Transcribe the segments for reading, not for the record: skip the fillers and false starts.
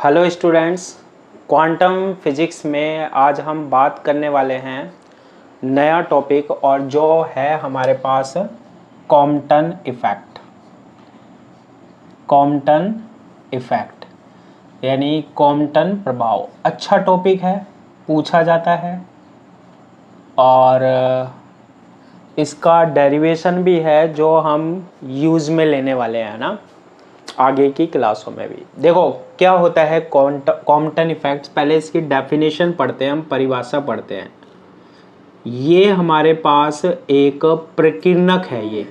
Hello students, quantum physics में आज हम बात करने वाले हैं नया टॉपिक और जो है हमारे पास कॉम्पटन इफ़ेक्ट। कॉम्पटन इफ़ेक्ट यानी कॉम्पटन प्रभाव अच्छा टॉपिक है, पूछा जाता है और इसका डेरिवेशन भी है जो हम यूज़ में लेने वाले हैं ना आगे की क्लासों में भी। देखो क्या होता है कॉम्पटन इफेक्ट्स, पहले इसकी डेफिनेशन पढ़ते हैं, हम परिभाषा पढ़ते हैं। ये हमारे पास एक प्रकीर्णक है। ये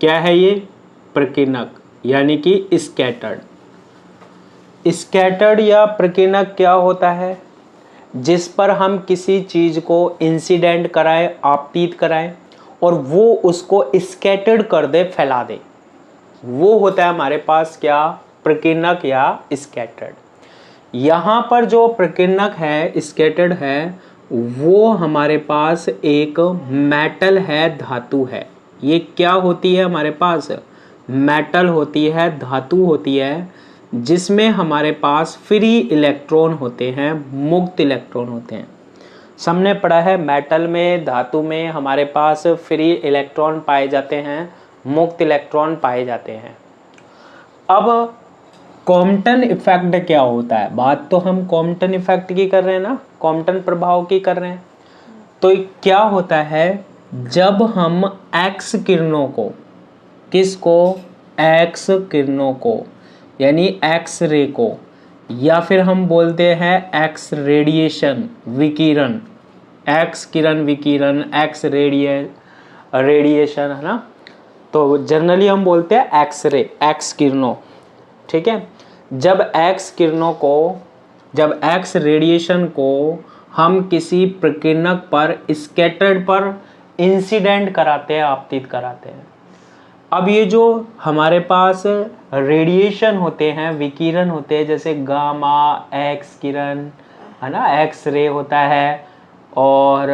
क्या है? ये प्रकीर्णक यानी कि स्कैटर्ड या प्रकीर्णक क्या होता है? जिस पर हम किसी चीज को इंसिडेंट कराएं, आपतित कराएं और वो उसको स्कैटर्ड कर दे, फैला दे, वो होता है हमारे पास क्या? प्रकीर्णक या स्कैटर्ड। यहाँ पर जो प्रकीर्णक है, स्कैटर्ड है, वो हमारे पास एक मेटल है, धातु है। ये क्या होती है हमारे पास? मेटल होती है, धातु होती है, जिसमें हमारे पास फ्री इलेक्ट्रॉन होते हैं, मुक्त इलेक्ट्रॉन होते हैं। सबने पढ़ा है मेटल में, धातु में हमारे पास फ्री इलेक्ट्रॉन पाए जाते हैं, मुक्त इलेक्ट्रॉन पाए जाते हैं। अब कॉम्पटन इफेक्ट क्या होता है? बात तो हम कॉम्पटन इफेक्ट की कर रहे हैं ना, कॉम्पटन प्रभाव की कर रहे हैं। तो क्या होता है जब हम एक्स किरणों को, किसको? एक्स किरणों को यानी एक्स रे को, या फिर हम बोलते हैं एक्स रेडिएशन, विकिरण, एक्स किरण विकिरण, एक्स रेडिएशन, है ना। तो जनरली हम बोलते हैं एक्स रे, एक्स किरणों, ठीक है। जब एक्स किरणों को, जब एक्स रेडिएशन को हम किसी प्रकीर्णक पर, स्कैटर्ड पर इंसिडेंट कराते हैं, आपतित कराते हैं। अब ये जो हमारे पास रेडिएशन होते हैं, विकिरण होते हैं, जैसे गामा, एक्स किरण, है ना, एक्स रे होता है और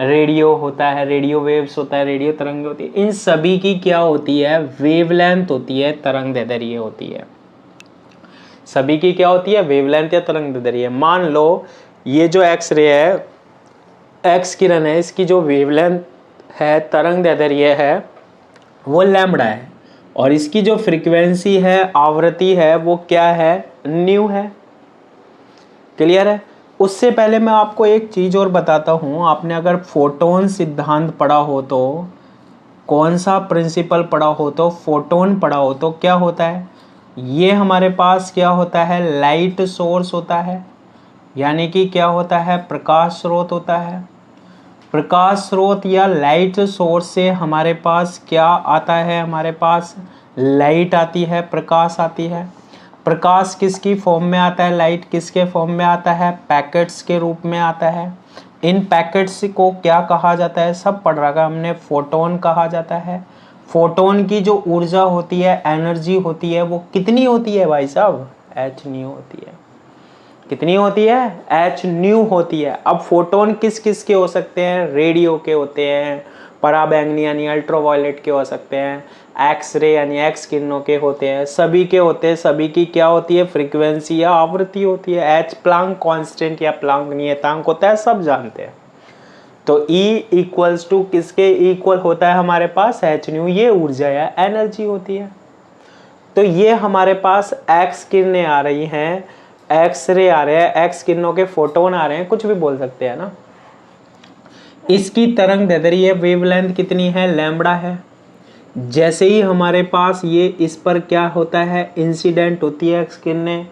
रेडियो होता है, रेडियो वेव्स होता है, रेडियो तरंग होती है। इन सभी की क्या होती है? वेवलेंथ होती है, तरंग दैर्ध्य होती है। सभी की क्या होती है? वेवलेंथ या तरंग दैर्ध्य। मान लो ये जो एक्स रे है, एक्स किरण है, इसकी जो वेवलेंथ है, तरंग दैर्ध्य है, वो लैम्बडा है और इसकी जो फ्रीक्वेंसी है, आवृत्ति है, वो क्या है? न्यू है। क्लियर है? उससे पहले मैं आपको एक चीज और बताता हूं। आपने अगर फोटोन सिद्धांत पढ़ा हो तो, कौन सा प्रिंसिपल पढ़ा हो तो, फोटोन पढ़ा हो तो, क्या होता है? ये हमारे पास क्या होता है? लाइट सोर्स होता है, यानी कि क्या होता है? प्रकाश स्रोत होता है। प्रकाश स्रोत या लाइट सोर्स से हमारे पास क्या आता है? हमारे पास लाइट आती है, प्रकाश आती है। प्रकाश किसकी फॉर्म में आता है? लाइट किसके फॉर्म में आता है? पैकेट्स के रूप में आता है। इन पैकेट्स को क्या कहा जाता है? सब पढ़ रखा हमने, फोटोन कहा जाता है। फोटोन की जो ऊर्जा होती है, एनर्जी होती है, वो कितनी होती है भाई साहब? एच न्यू होती है। कितनी होती है? एच न्यू होती है। अब फोटोन किस किस के हो सकते हैं? रेडियो के होते हैं, पराबैंगनी यानी अल्ट्रावायलेट के हो सकते हैं, एक्स रे यानी एक्स किरणों के होते हैं, सभी के होते हैं। सभी की क्या होती है? फ्रीक्वेंसी या आवृत्ति होती है। एच प्लांक कांस्टेंट या प्लांक नियतांक होता है, सब जानते हैं। तो E इक्वल्स टू किसके इक्वल होता है हमारे पास? H new. ये ऊर्जा या एनर्जी होती है। तो ये हमारे पास एक्स किरणें आ रही हैं, एक्स रे आ रहे हैं, एक्स किरणों के फोटोन आ रहे हैं, कुछ भी बोल सकते हैं ना। इसकी तरंग दैर्ध्य, वेवलेंथ कितनी है? लैम्बडा है। जैसे ही हमारे पास ये इस पर क्या होता है? इंसिडेंट होती है, एक्स किरणें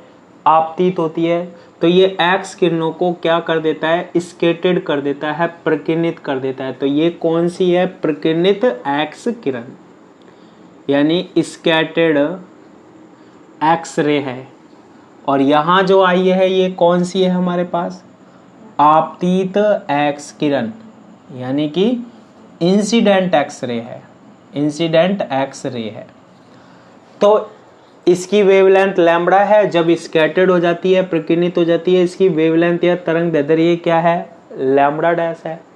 आपतित होती है, तो ये एक्स किरणों को क्या कर देता है? स्कैटर्ड कर देता है, प्रकीर्णित कर देता है। तो ये कौन सी है? प्रकीर्णित एक्स किरण यानी स्कैटर्ड एक्स रे है। और यहाँ जो आई है ये कौन सी है हमारे पास? आपतित एक्स किरण यानी कि इंसिडेंट एक्स रे है, इंसिडेंट एक्स रे है। तो इसकी वेवलेंथ लैम्बडा है। जब स्कैटर्ड हो जाती है, प्रकीर्णित हो जाती है, इसकी वेवलेंथ या तरंग दैर्ध्य क्या है? लैम्बडा डैश है।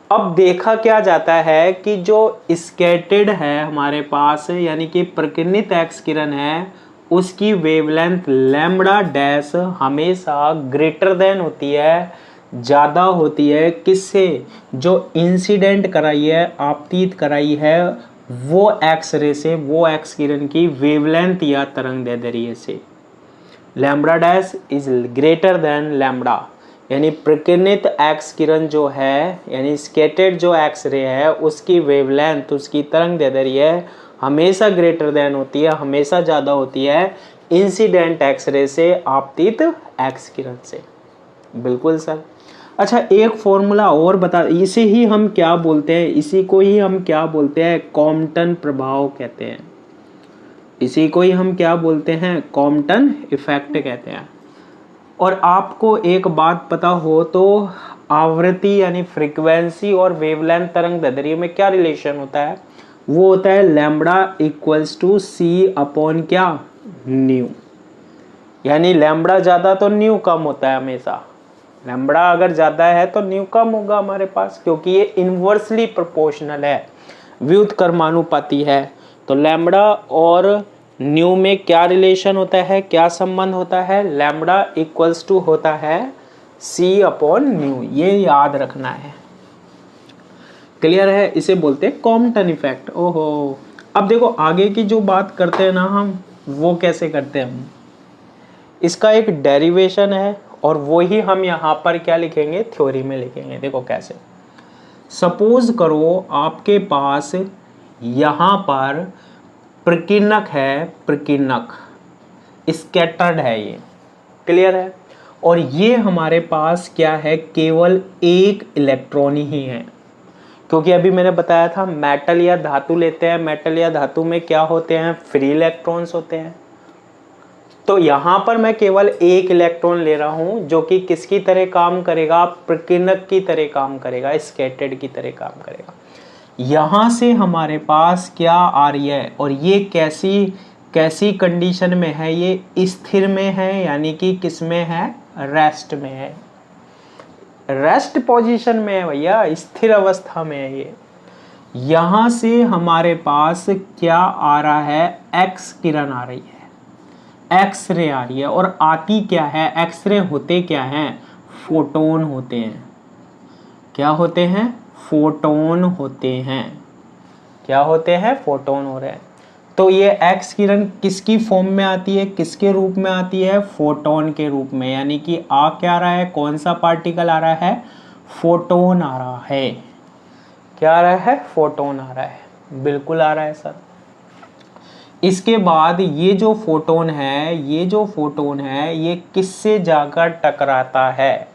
अब देखा क्या जाता है कि जो स्कैटर्ड है हमारे पास, यानी कि प्रकीर्णित एक्स किरण है, उसकी वेवलेंथ लैम्बडा डैश हमेशा ग्रेटर देन होती है, ज़्यादा होती है किससे, जो इंसिडेंट कराई है, आपतित कराई है वो एक्स रे से, वो एक्स किरण की वेवलेंथ या तरंग दैर्ध्य से। Lambda dash is greater than lambda, यानी प्रकीर्णित एक्स किरण जो है, यानी स्कैटर्ड जो एक्स रे है उसकी वेवलेंथ, उसकी तरंग दैर्ध्य हमेशा ग्रेटर देन होती है, हमेशा ज़्यादा होती है इंसिडेंट एक्स रे से, आपतित एक्स किरण से। बिल्कुल सर। अच्छा, एक फॉर्मूला और बता, इसे ही हम क्या बोलते हैं, इसी को ही हम क्या बोलते हैं, कॉम्पटन प्रभाव कहते हैं। इसी को ही हम क्या बोलते हैं, कॉम्पटन इफेक्ट कहते हैं। और आपको एक बात पता हो तो आवृत्ति यानी फ्रीक्वेंसी और वेवलेंथ तरंग दैर्ध्य में क्या रिलेशन होता है, वो होता है lambda equals to C upon क्या, न्यू। यानी लैम्बडा ज़्यादा तो न्यू कम होता है हमेशा। लैम्बडा अगर ज़्यादा है तो न्यू कम होगा हमारे पास, क्योंकि ये इन्वर्सली प्रोपोर्शनल है, व्युत्क्रमानुपाती है। तो लैम्बडा और न्यू में क्या रिलेशन होता है, क्या संबंध होता है, लैम्बडा इक्वल्स टू होता है सी अपॉन न्यू, ये याद रखना है। क्लियर है, इसे बोलते हैं कॉम्पटन इफेक्ट। ओहो, अब देखो आगे की जो बात करते हैं ना हम, वो कैसे करते हैं हम, इसका एक डेरिवेशन है और वो ही हम यहाँ पर क्या लिखेंगे, थ्योरी में लिखेंगे। देखो कैसे, सपोज करो आपके पास यहाँ पर प्रकीर्णक है, प्रकीर्णक स्कैटर्ड है ये, क्लियर है, और ये हमारे पास क्या है, केवल एक इलेक्ट्रॉन ही है। क्योंकि अभी मैंने बताया था मेटल या धातु लेते हैं, मेटल या धातु में क्या होते हैं, फ्री इलेक्ट्रॉन्स होते हैं। तो यहाँ पर मैं केवल एक इलेक्ट्रॉन ले रहा हूँ जो कि किसकी तरह काम करेगा, प्रकीर्णक की तरह काम करेगा, स्कैटर्ड की तरह काम करेगा। यहाँ से हमारे पास क्या आ रही है, और ये कैसी कंडीशन में है, ये स्थिर में है, यानी कि किस में है, रेस्ट में है, रेस्ट पोजीशन में है भैया, स्थिर अवस्था में है ये। यहाँ से हमारे पास क्या आ रहा है, एक्स किरण आ रही है, एक्स रे आ रही है, और आती क्या है, एक्स रे होते क्या हैं, फोटोन होते हैं। क्या होते हैं, फोटोन होते हैं। क्या होते हैं, फोटोन हो रहे हैं। तो ये एक्स किरण किसकी फॉर्म में आती है, किसके रूप में आती है, फोटोन के रूप में। यानी कि आ क्या रहा है, कौन सा पार्टिकल आ रहा है, फोटोन आ रहा है। क्या आ रहा है, फोटोन आ रहा है, बिल्कुल आ रहा है सर। इसके बाद ये जो फोटोन है, ये जो फोटोन है, ये किससे जाकर टकराता है,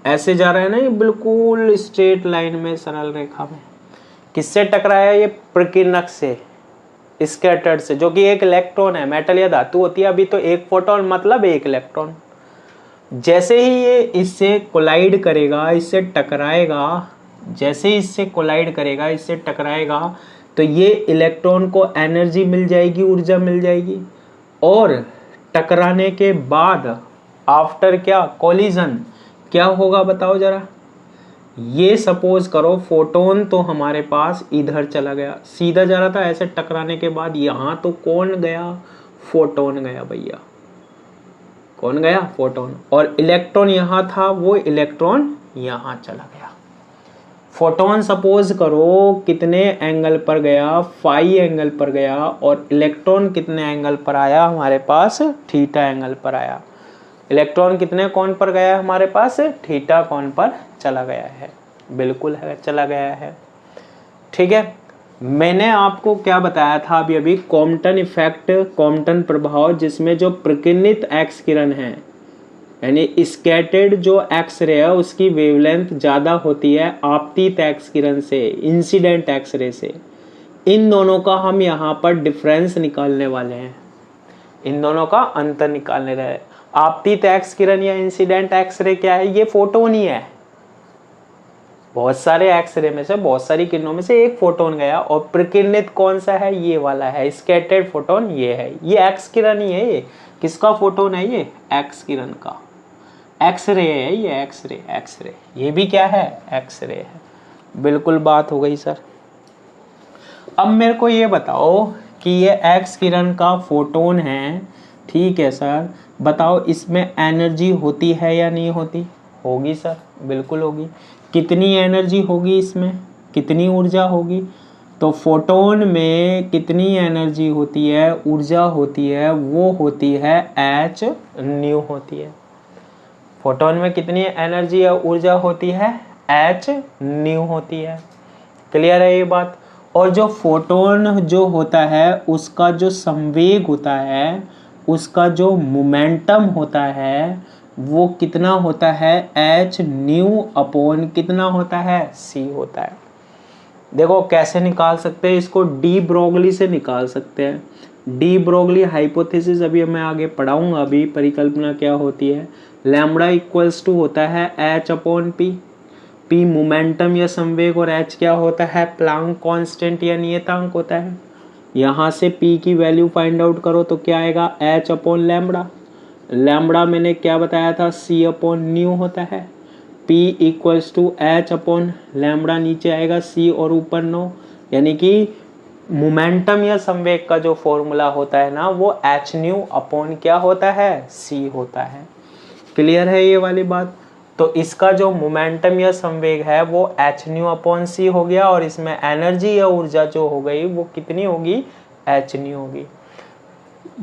ऐसे जा रहा है ना ये बिल्कुल स्ट्रेट लाइन में, सरल रेखा में, किससे टकराया, ये प्रकीर्णक से, स्कैटर्ड से, जो कि एक इलेक्ट्रॉन है, मेटल या धातु होती है अभी तो एक फोटोन मतलब एक इलेक्ट्रॉन। जैसे ही ये इससे कोलाइड करेगा, इससे टकराएगा, जैसे ही इससे कोलाइड करेगा, इससे टकराएगा, तो ये इलेक्ट्रॉन को एनर्जी मिल जाएगी, ऊर्जा मिल जाएगी, और टकराने के बाद आफ्टर क्या, कोलिजन, क्या होगा बताओ जरा। ये सपोज करो फोटोन तो हमारे पास इधर चला गया, सीधा जा रहा था, ऐसे टकराने के बाद यहाँ तो कौन गया, फोटोन गया भैया, कौन गया, फोटोन, और इलेक्ट्रॉन यहाँ था, वो इलेक्ट्रॉन यहाँ चला गया। फोटोन सपोज करो कितने एंगल पर गया, फाई एंगल पर गया, और इलेक्ट्रॉन कितने एंगल पर आया हमारे पास, थीटा एंगल पर आया। इलेक्ट्रॉन कितने कोण पर गया हमारे पास, थीटा कोण पर चला गया है, बिल्कुल है, चला गया है। ठीक है, मैंने आपको क्या बताया था अभी अभी, कॉम्पटन इफेक्ट, कॉम्पटन प्रभाव, जिसमें जो प्रकीर्णित एक्स किरण है, यानी स्कैटर्ड जो एक्स रे है, उसकी वेवलेंथ ज़्यादा होती है आपतित एक्स किरण से, इंसिडेंट एक्स रे से। इन दोनों का हम यहाँ पर डिफरेंस निकालने वाले हैं, इन दोनों का अंतर निकालने रहे। आपतित एक्स किरण या इंसिडेंट एक्स रे क्या है, ये फोटोन ही है, बहुत सारे एक्स रे में से, बहुत सारी किरणों में से एक फोटोन गया, और प्रकीर्णित कौन सा है, ये वाला है, स्कैटर्ड फोटोन ये है, ये एक्स किरण ही है। ये किसका फोटोन है, ये एक्स किरण का, एक्स रे है ये, एक्स रे, एक्स रे, ये भी क्या है, एक्स रे है। बिल्कुल बात हो गई सर। अब मेरे को ये बताओ कि ये एक्स किरण का फोटोन है, ठीक है सर, बताओ इसमें एनर्जी होती है या नहीं होती? होगी सर, बिल्कुल होगी। कितनी एनर्जी होगी इसमें, कितनी ऊर्जा होगी? तो फोटोन में कितनी एनर्जी होती है, ऊर्जा होती है, वो होती है एच न्यू होती है। फोटोन में कितनी एनर्जी या ऊर्जा होती है? एच न्यू होती है। क्लियर है ये बात? और जो फोटोन जो होता है उसका जो संवेग होता है, उसका जो मोमेंटम होता है, वो कितना होता है? एच न्यू अपॉन कितना होता है? सी होता है। देखो कैसे निकाल सकते हैं इसको, डी ब्रोगली से निकाल सकते हैं। डी ब्रोगली हाइपोथेसिस अभी मैं आगे पढ़ाऊंगा, अभी परिकल्पना क्या होती है। लैम्बडा इक्वल्स टू होता है H upon P, P momentum या संवेग और एच क्या होता है? प्लांक कांस्टेंट या नियतांक होता है। यहाँ से पी की वैल्यू फाइंड आउट करो तो क्या आएगा? H upon lambda. लैम्बडा मैंने क्या बताया था? सी अपॉन न्यू होता है। P equals to H upon lambda, नीचे आएगा C और ऊपर नो, यानी कि मोमेंटम या संवेग का जो फॉर्मूला होता है ना, वो एच न्यू अपॉन क्या होता है? C होता है। क्लियर है ये वाली बात? तो इसका जो मोमेंटम या संवेग है वो एच न्यू अपॉन सी हो गया, और इसमें एनर्जी या ऊर्जा जो हो गई वो कितनी होगी? एच न्यू होगी।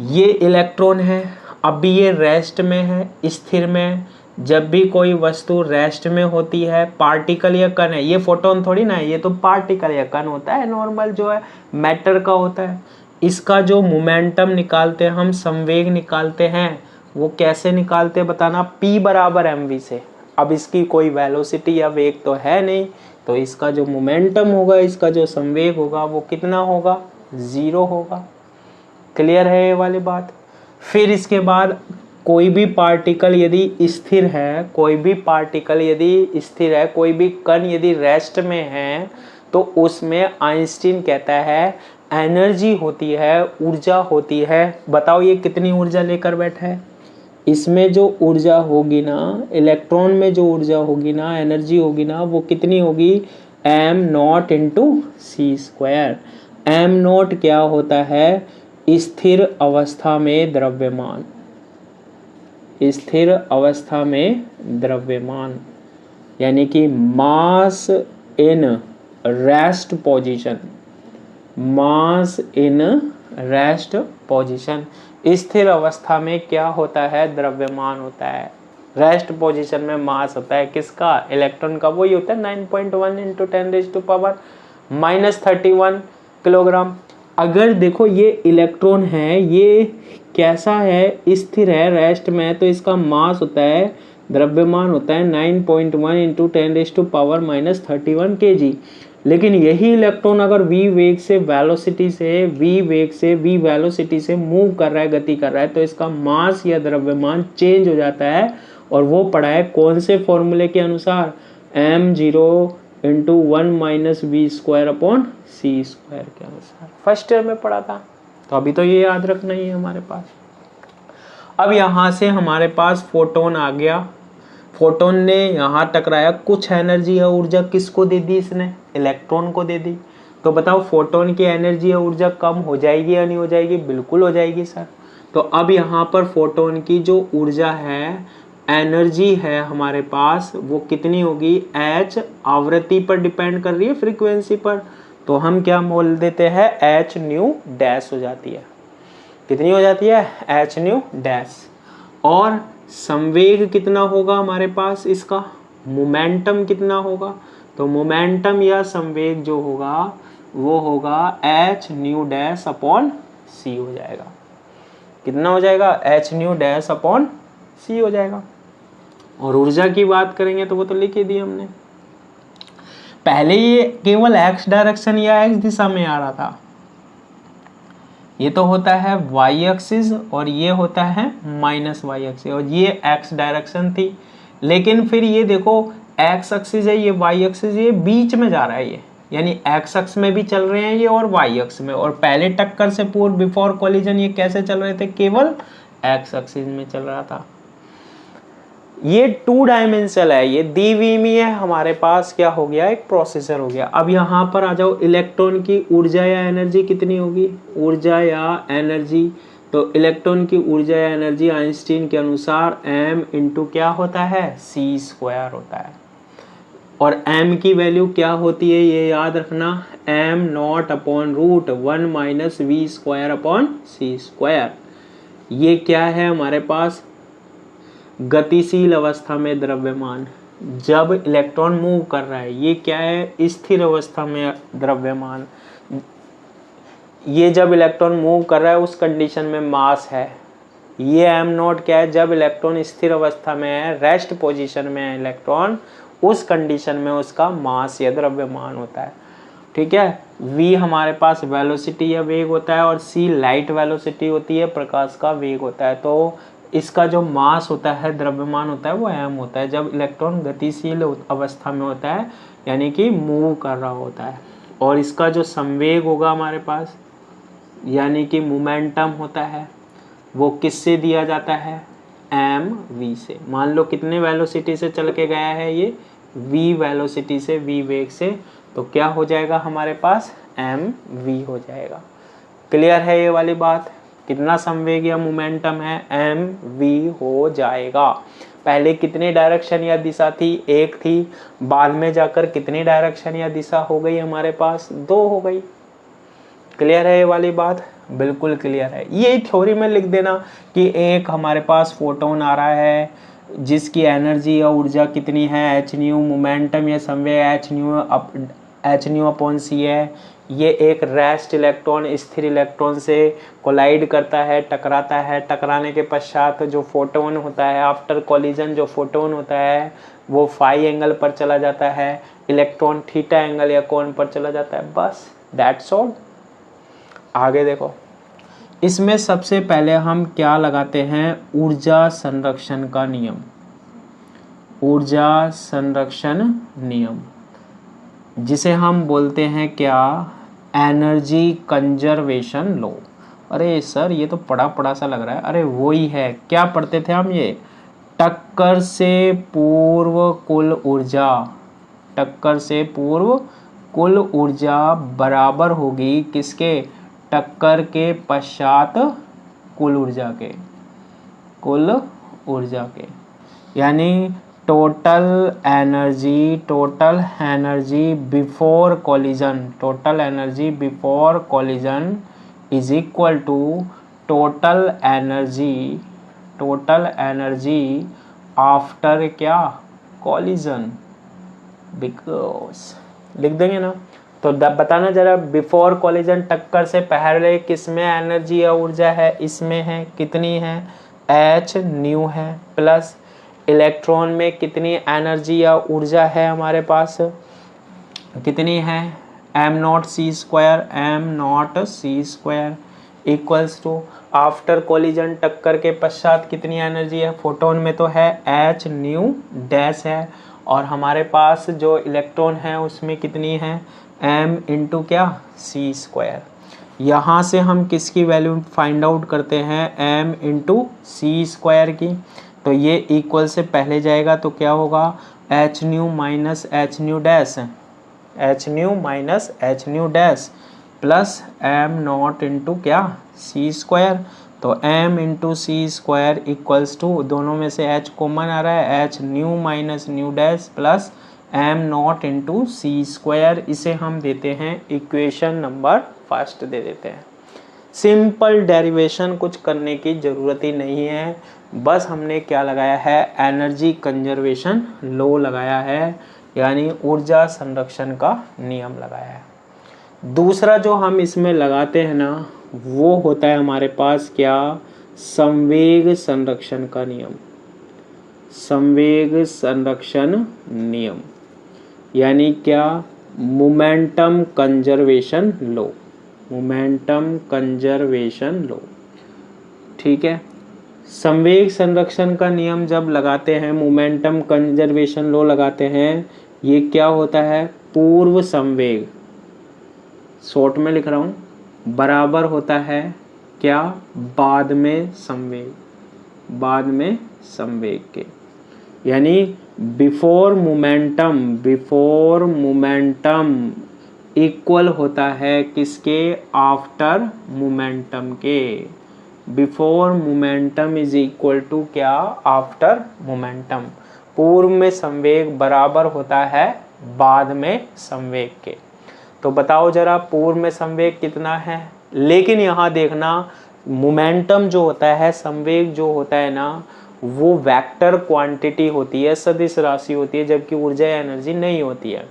ये इलेक्ट्रॉन है, अभी ये रेस्ट में है, स्थिर में। जब भी कोई वस्तु रेस्ट में होती है, पार्टिकल या कण है, ये फोटोन थोड़ी ना है, ये तो पार्टिकल या कण होता है, नॉर्मल जो है मैटर का होता है। इसका जो मोमेंटम निकालते हैं हम, संवेग निकालते हैं, वो कैसे निकालते हैं बताना? P बराबर mv से। अब इसकी कोई वेलोसिटी या वेग तो है नहीं, तो इसका जो मोमेंटम होगा, इसका जो संवेग होगा वो कितना होगा? 0 होगा। क्लियर है ये वाली बात? फिर इसके बाद कोई भी पार्टिकल यदि स्थिर है, कोई भी पार्टिकल यदि स्थिर है, कोई भी कण यदि रेस्ट में है, तो उसमें आइंस्टीन कहता है एनर्जी होती है, ऊर्जा होती है। बताओ ये कितनी ऊर्जा लेकर बैठा है? इसमें जो ऊर्जा होगी ना, इलेक्ट्रॉन में जो ऊर्जा होगी ना, एनर्जी होगी ना, वो कितनी होगी? m naught into C square. M naught क्या होता है? स्थिर अवस्था में द्रव्यमान, स्थिर अवस्था में द्रव्यमान, यानी कि mass in rest position, mass in rest position. स्थिर अवस्था में क्या होता है? द्रव्यमान होता है। रेस्ट पोजीशन में मास होता है किसका? इलेक्ट्रॉन का। वही होता है 9.1 इंटू 10⁻⁻31 किलोग्राम। अगर देखो ये इलेक्ट्रॉन है, ये कैसा है? स्थिर है, रेस्ट में, तो इसका मास होता है, द्रव्यमान होता है 9.1 इंटू 10⁻31 kg। लेकिन यही इलेक्ट्रॉन अगर v वेग से, वेलोसिटी से, v वेलोसिटी से मूव कर रहा है, गति कर रहा है, तो इसका मास या द्रव्यमान चेंज हो जाता है। और वो पढ़ा है कौन से फॉर्मूले के अनुसार? m0 into 1 - v square upon C square के अनुसार। फर्स्ट ईयर में पढ़ा था, तो अभी तो ये याद रखना ही है हमारे पास। अब यहाँ से हमारे पास फोटोन आ गया, फोटोन ने यहाँ टकराया, कुछ एनर्जी या ऊर्जा किसको दे दी? इसने इलेक्ट्रॉन को दे दी। तो बताओ फोटोन की एनर्जी या ऊर्जा कम हो जाएगी या नहीं हो जाएगी? बिल्कुल हो जाएगी सर। तो अब यहाँ पर फोटोन की जो ऊर्जा है, एनर्जी है हमारे पास, वो कितनी होगी? एच आवृत्ति पर डिपेंड कर रही है, फ्रीक्वेंसी पर, तो हम क्या बोल देते हैं? एच न्यू डैश हो जाती है। कितनी हो जाती है? H nu dash. और संवेग कितना होगा हमारे पास? इसका मोमेंटम कितना होगा? तो मोमेंटम या संवेग जो होगा वो होगा एच न्यू डैश अपॉन सी हो जाएगा। कितना हो जाएगा? एच न्यू डैश अपॉन सी हो जाएगा। और ऊर्जा की बात करेंगे तो वो तो लिख ही दी हमने। पहले ये केवल एक्स डायरेक्शन या एक्स दिशा में आ रहा था, ये तो होता है वाई एक्सिस और ये होता है माइनस वाई एक्सिस, और ये एक्स डायरेक्शन थी। लेकिन फिर ये देखो एक्स एक्सिस है, ये वाई एक्सिस, ये बीच में जा रहा है ये, यानी एक्स अक्ष में भी चल रहे हैं ये और वाई अक्ष में। और पहले टक्कर से पूर्व, बिफोर कोलिजन, ये कैसे चल रहे थे? केवल एक्स एक्सिस में चल रहा था। ये 2 डायमेंशनल है, ये द्विविमीय है हमारे पास, क्या हो गया, एक प्रोसेसर हो गया। अब यहाँ पर आ जाओ, इलेक्ट्रॉन की ऊर्जा या एनर्जी कितनी होगी, ऊर्जा या एनर्जी, तो इलेक्ट्रॉन की ऊर्जा या एनर्जी आइंस्टीन के अनुसार m इंटू क्या होता है, c² होता है। और m की वैल्यू क्या होती है ये याद रखना, m0/√1 - v²/c²। ये क्या है हमारे पास, गतिशील अवस्था में द्रव्यमान, जब इलेक्ट्रॉन मूव कर रहा है। ये क्या है, स्थिर अवस्था में द्रव्यमान, ये जब इलेक्ट्रॉन मूव कर रहा है उस कंडीशन में मास है। ये m0 क्या है, जब इलेक्ट्रॉन स्थिर अवस्था में है, रेस्ट पोजीशन में है इलेक्ट्रॉन, उस कंडीशन में उसका मास या द्रव्यमान होता है। ठीक है, v हमारे पास वेलोसिटी या वेग होता है, और c लाइट वेलोसिटी होती है, प्रकाश का वेग होता है। तो इसका जो मास होता है, द्रव्यमान होता है, वो m होता है जब इलेक्ट्रॉन गतिशील अवस्था में होता है, यानी कि मूव कर रहा होता है। और इसका जो संवेग होगा हमारे पास, यानी कि मोमेंटम होता है, वो किससे दिया जाता है, mv से। मान लो कितने वेलोसिटी से चल के गया है ये, v वेलोसिटी से, v वेग से, तो क्या हो जाएगा हमारे पास, mv हो जाएगा। क्लियर है ये वाली बात, कितना संवेग या मोमेंटम है, mv हो जाएगा। पहले कितनी डायरेक्शन या दिशा थी, एक थी, बाद में जाकर कितनी डायरेक्शन या दिशा हो गई हमारे पास, 2 हो गई। क्लियर है ये वाली बात, बिल्कुल क्लियर है। ये थ्योरी में लिख देना कि एक हमारे पास फोटोन आ रहा है जिसकी एनर्जी या ऊर्जा कितनी है, एच न्यू, मोमेंटम या संवेग एच न्यू अपॉन सी है। ये एक रेस्ट इलेक्ट्रॉन स्थिर इलेक्ट्रॉन से कोलाइड करता है, टकराता है, टकराने के पश्चात जो फोटोन होता है, आफ्टर कॉलिजन जो फोटोन होता है वो फाई एंगल पर चला जाता है, इलेक्ट्रॉन थीटा एंगल या कोण पर चला जाता है, बस दैट्स ऑल। आगे देखो, इसमें सबसे पहले हम क्या लगाते हैं, ऊर्जा संरक्षण का नियम। ऊर्जा संरक्षण नियम, जिसे हम बोलते हैं क्या, एनर्जी कंजर्वेशन लॉ। अरे सर ये तो पढ़ा पढ़ा सा लग रहा है, अरे वो ही है, क्या पढ़ते थे हम ये, टक्कर से पूर्व कुल ऊर्जा, टक्कर से पूर्व कुल ऊर्जा बराबर होगी किसके, टक्कर के पश्चात कुल ऊर्जा के, कुल ऊर्जा के, यानी total energy before collision, total energy before collision is equal to total energy after क्या, कॉलिजन। बिकॉज लिख देंगे ना, तो बताना जरा, बिफोर कॉलिजन टक्कर से पहले किसमें एनर्जी या ऊर्जा है, इसमें है, कितनी है, एच न्यू है, प्लस इलेक्ट्रॉन में कितनी एनर्जी या ऊर्जा है हमारे पास, कितनी है, m0c² equals to, after collision टक्कर के पश्चात कितनी एनर्जी है, फोटोन में तो है एच न्यू डैश है, और हमारे पास जो इलेक्ट्रॉन है उसमें कितनी है, m इंटू क्या, c²। यहाँ से हम किसकी वैल्यू फाइंड आउट करते हैं, m इंटू c² की, तो ये इक्वल से पहले जाएगा तो क्या होगा, H nu minus H nu dash, H nu minus H nu dash plus m0 into क्या, c²। तो m into c² equals to, दोनों में से h कॉमन आ रहा है, H nu minus nu dash plus m0 into c²। इसे हम देते हैं इक्वेशन नंबर फर्स्ट दे देते हैं। सिंपल डेरिवेशन कुछ करने की ज़रूरत ही नहीं है, बस हमने क्या लगाया है, एनर्जी कंजर्वेशन लॉ लगाया है, यानी ऊर्जा संरक्षण का नियम लगाया है। दूसरा जो हम इसमें लगाते हैं ना, वो होता है हमारे पास क्या, संवेग संरक्षण का नियम, संवेग संरक्षण नियम, यानी क्या, momentum conservation law, momentum conservation law. ठीक है, संवेग संरक्षण का नियम जब लगाते हैं, मोमेंटम कंजर्वेशन लॉ लगाते हैं, ये क्या होता है, पूर्व संवेग, शॉर्ट में लिख रहा हूँ, बराबर होता है क्या, बाद में संवेग, बाद में संवेग के। यानी बिफोर मोमेंटम इक्वल होता है किसके, आफ्टर मोमेंटम के। Before momentum is equal to क्या, आफ्टर मोमेंटम। पूर्व में संवेग बराबर होता है बाद में संवेग के। तो बताओ जरा पूर्व में संवेग कितना है। लेकिन यहाँ देखना मोमेंटम जो होता है, संवेग जो होता है ना, वो वेक्टर क्वांटिटी होती है, सदिश राशि होती है, जबकि ऊर्जा या एनर्जी नहीं होती है।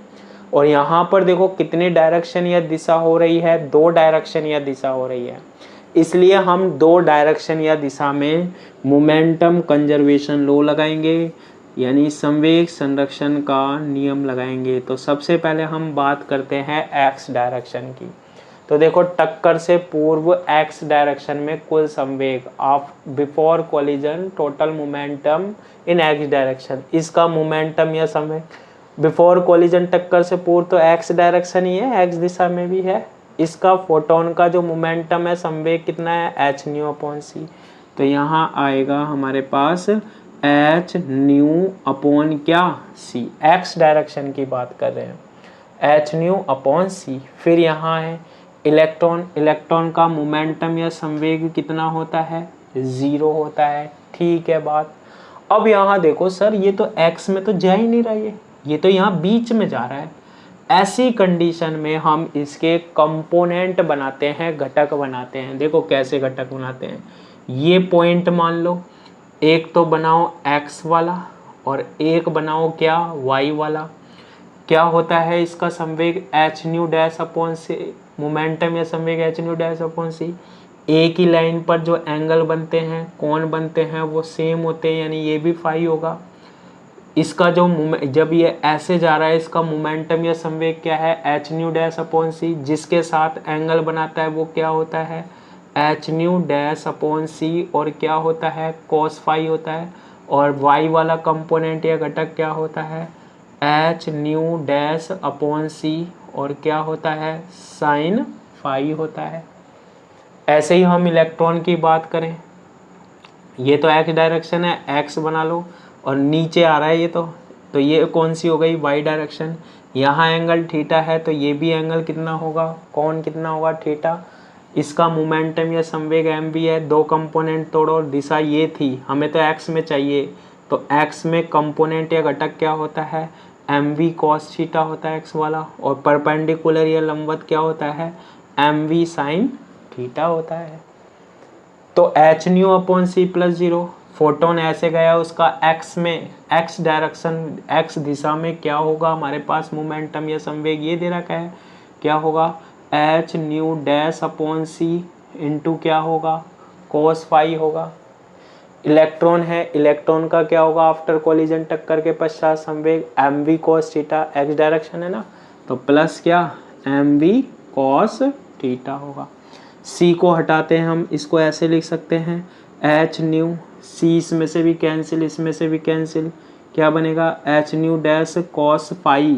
और यहाँ पर देखो कितनी डायरेक्शन या दिशा हो रही है, 2 डायरेक्शन या दिशा हो रही है। इसलिए हम 2 डायरेक्शन या दिशा में मोमेंटम कंजर्वेशन लॉ लगाएंगे, यानी संवेग संरक्षण का नियम लगाएंगे। तो सबसे पहले हम बात करते हैं एक्स डायरेक्शन की। तो देखो टक्कर से पूर्व एक्स डायरेक्शन में कुल संवेग of before collision total momentum in x direction. इसका मोमेंटम या संवेग बिफोर कोलिजन टक्कर से पूर्व तो एक्स डायरेक्शन ही है, एक्स दिशा में भी है। इसका फोटोन का जो मोमेंटम है, संवेग कितना है, एच न्यू अपॉन सी। तो यहाँ आएगा हमारे पास एच न्यू अपॉन क्या, सी। एक्स डायरेक्शन की बात कर रहे हैं, एच न्यू अपॉन सी। फिर यहाँ है इलेक्ट्रॉन का मोमेंटम या संवेग कितना होता है, 0 होता है। ठीक है बात। अब यहाँ देखो सर ये तो एक्स में तो जा ही नहीं रहा, ये तो यहाँ बीच में जा रहा है। ऐसी कंडीशन में हम इसके कंपोनेंट बनाते हैं, घटक बनाते हैं। देखो कैसे घटक बनाते हैं, ये पॉइंट मान लो, एक तो बनाओ x वाला और एक बनाओ क्या, y वाला। क्या होता है इसका संवेग एच न्यू डैश अपॉन से, मोमेंटम या संवेग एच न्यू डैश अपॉन सी। एक ही लाइन पर जो एंगल बनते हैं, कोण बनते हैं, वो सेम होते हैं, यानी ये भी फाई होगा। इसका जो जब ये ऐसे जा रहा है, इसका मोमेंटम या संवेग क्या है, एच न्यू डैश अपॉन सी। जिसके साथ एंगल बनाता है वो क्या होता है, H nu dash upon C, और क्या होता है, कॉस फाई होता है। और वाई वाला कंपोनेंट या घटक क्या होता है, H nu dash upon C, और क्या होता है, साइन फाई होता है। ऐसे ही हम इलेक्ट्रॉन की बात करें, ये तो एक्स डायरेक्शन है, एक्स बना लो, और नीचे आ रहा है ये तो ये कौन सी हो गई, वाई डायरेक्शन। यहाँ एंगल थीटा है तो ये भी एंगल कितना होगा, कौन कितना होगा, थीटा। इसका मोमेंटम या संवेग एम भी है। 2 कंपोनेंट तोड़ो, दिशा ये थी, हमें तो एक्स में चाहिए, तो एक्स में कंपोनेंट या घटक क्या होता है, एम वी कॉस थीटा होता है एक्स वाला। और परपेंडिकुलर या लंबवत क्या होता है, एम वी साइन थीटा होता है। तो H nu upon C plus 0। Photon ऐसे गया, उसका एक्स में, एक्स डायरेक्शन, एक्स दिशा में क्या होगा हमारे पास, मोमेंटम या संवेग ये दे रखा है, क्या होगा, H nu dash upon C into क्या होगा, कोस फाई होगा। इलेक्ट्रॉन है, इलेक्ट्रॉन का क्या होगा, आफ्टर कोलिजन टक्कर के पश्चात संवेग M V cos theta, X direction है ना, तो प्लस क्या, एम वी कॉस थीटा होगा। सी को हटाते हैं हम, इसको ऐसे लिख सकते हैं, एच न्यू, सी इसमें से भी कैंसिल, इसमें से भी कैंसिल, क्या बनेगा, H nu dash cos phi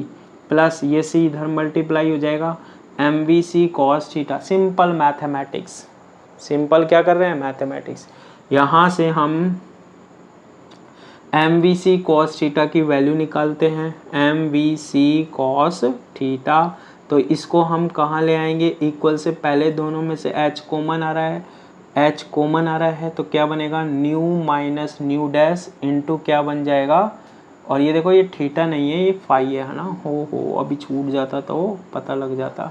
plus ये सी इधर मल्टीप्लाई हो जाएगा, M V C cos theta. Simple mathematics, simple क्या कर रहे हैं, मैथमेटिक्स। यहाँ से हम M V C cos theta की वैल्यू निकालते हैं, M V C cos theta. तो इसको हम कहाँ ले आएंगे, इक्वल से पहले दोनों में से एच कॉमन आ रहा है, एच कॉमन आ रहा है, तो क्या बनेगा, new minus nu dash into क्या बन जाएगा, और ये देखो ये थीटा नहीं है, ये फाई है ना, हो अभी छूट जाता तो पता लग जाता,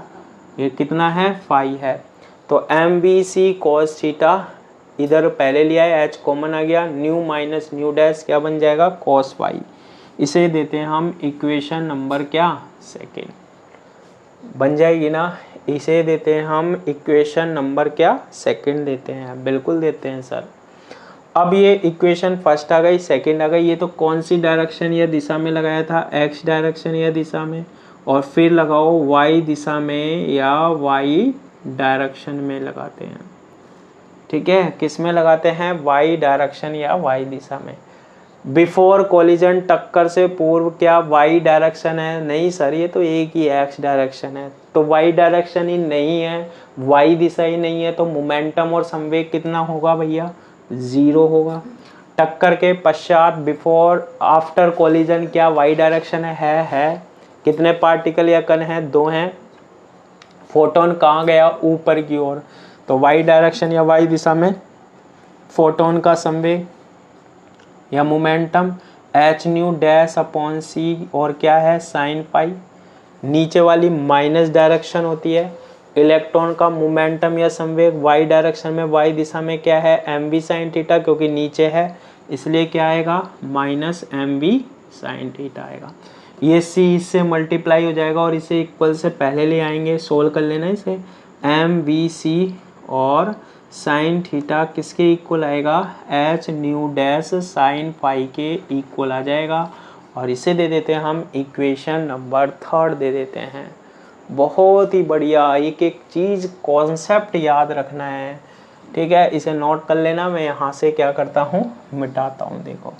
ये कितना है, फाई है। तो M V C cos theta इधर पहले लिया है, एच कॉमन आ गया, न्यू माइनस न्यू डैश क्या बन जाएगा, कॉस फाई। इसे देते हैं हम इक्वेशन नंबर क्या, सेकेंड, बन जाएगी ना। इसे देते हैं हम इक्वेशन नंबर क्या, सेकंड देते हैं, बिल्कुल देते हैं सर। अब ये इक्वेशन फर्स्ट आ गई, सेकंड आ गई, ये तो कौन सी डायरेक्शन या दिशा में लगाया था, एक्स डायरेक्शन या दिशा में, और फिर लगाओ वाई दिशा में या वाई डायरेक्शन में लगाते हैं। ठीक है, किस में लगाते हैं, वाई डायरेक्शन या वाई दिशा में। बिफोर कोलिजन टक्कर से पूर्व क्या वाई डायरेक्शन है, नहीं सर ये तो एक ही एक्स डायरेक्शन है, तो वाई डायरेक्शन ही नहीं है, वाई दिशा ही नहीं है, तो मोमेंटम और संवेग कितना होगा भैया, 0 होगा। टक्कर के पश्चात बिफोर आफ्टर कोलिजन क्या वाई डायरेक्शन है। कितने पार्टिकल या कण हैं? 2 हैं। फोटोन कहाँ गया? ऊपर की ओर। तो वाई डायरेक्शन या वाई दिशा में फोटोन का संवेग या momentum H nu dash upon C और क्या है? Sine pi. नीचे वाली माइनस डायरेक्शन होती है। इलेक्ट्रॉन का मोमेंटम या संवेग वाई डायरेक्शन में वाई दिशा में क्या है? एम वी साइन थीटा, क्योंकि नीचे है इसलिए क्या आएगा? Minus M V sine theta आएगा। ये सी इससे मल्टीप्लाई हो जाएगा और इसे इक्वल से पहले ले आएंगे, सोल्व कर लेना इसे। एम वी सी और साइन थीटा किसके इक्वल आएगा? H nu dash sine phi के इक्वल आ जाएगा। और इसे दे देते हैं हम इक्वेशन नंबर 3 दे देते हैं। बहुत ही बढ़िया, एक एक चीज़ कॉन्सेप्ट याद रखना है, ठीक है। इसे नोट कर लेना। मैं यहाँ से क्या करता हूँ? मिटाता हूँ। देखो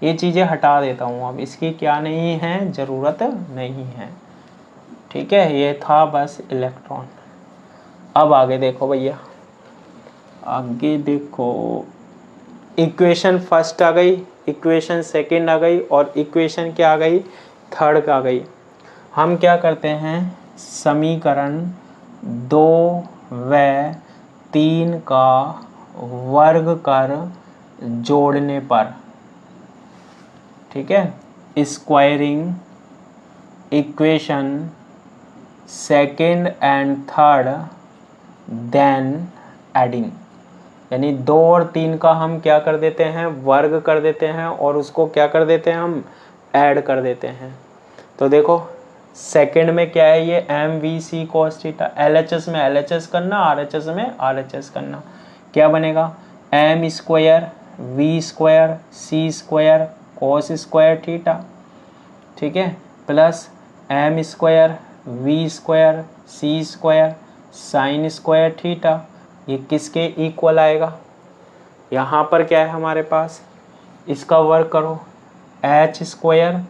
ये चीज़ें हटा देता हूँ, अब इसकी क्या नहीं है? ज़रूरत नहीं है, ठीक है। ये था बस इलेक्ट्रॉन। अब आगे देखो भैया, आगे देखो। इक्वेशन फर्स्ट आ गई, इक्वेशन सेकंड आ गई और इक्वेशन क्या आ गई? थर्ड आ गई। हम क्या करते हैं? समीकरण 2 व 3 का वर्ग कर जोड़ने पर, ठीक है, squaring equation second and third then adding, यानी 2 और 3 का हम क्या कर देते हैं? वर्ग कर देते हैं और उसको क्या कर देते हैं? हम ऐड कर देते हैं। तो देखो सेकंड में क्या है? ये M V C cos theta, LHS में एलएचएस करना, आरएचएस में आरएचएस करना। क्या बनेगा? M square V square C square cos square theta, ठीक है, plus M square V square C square sine square theta. ये किसके इक्वल आएगा? यहाँ पर क्या है हमारे पास? इसका वर्ग करो, H square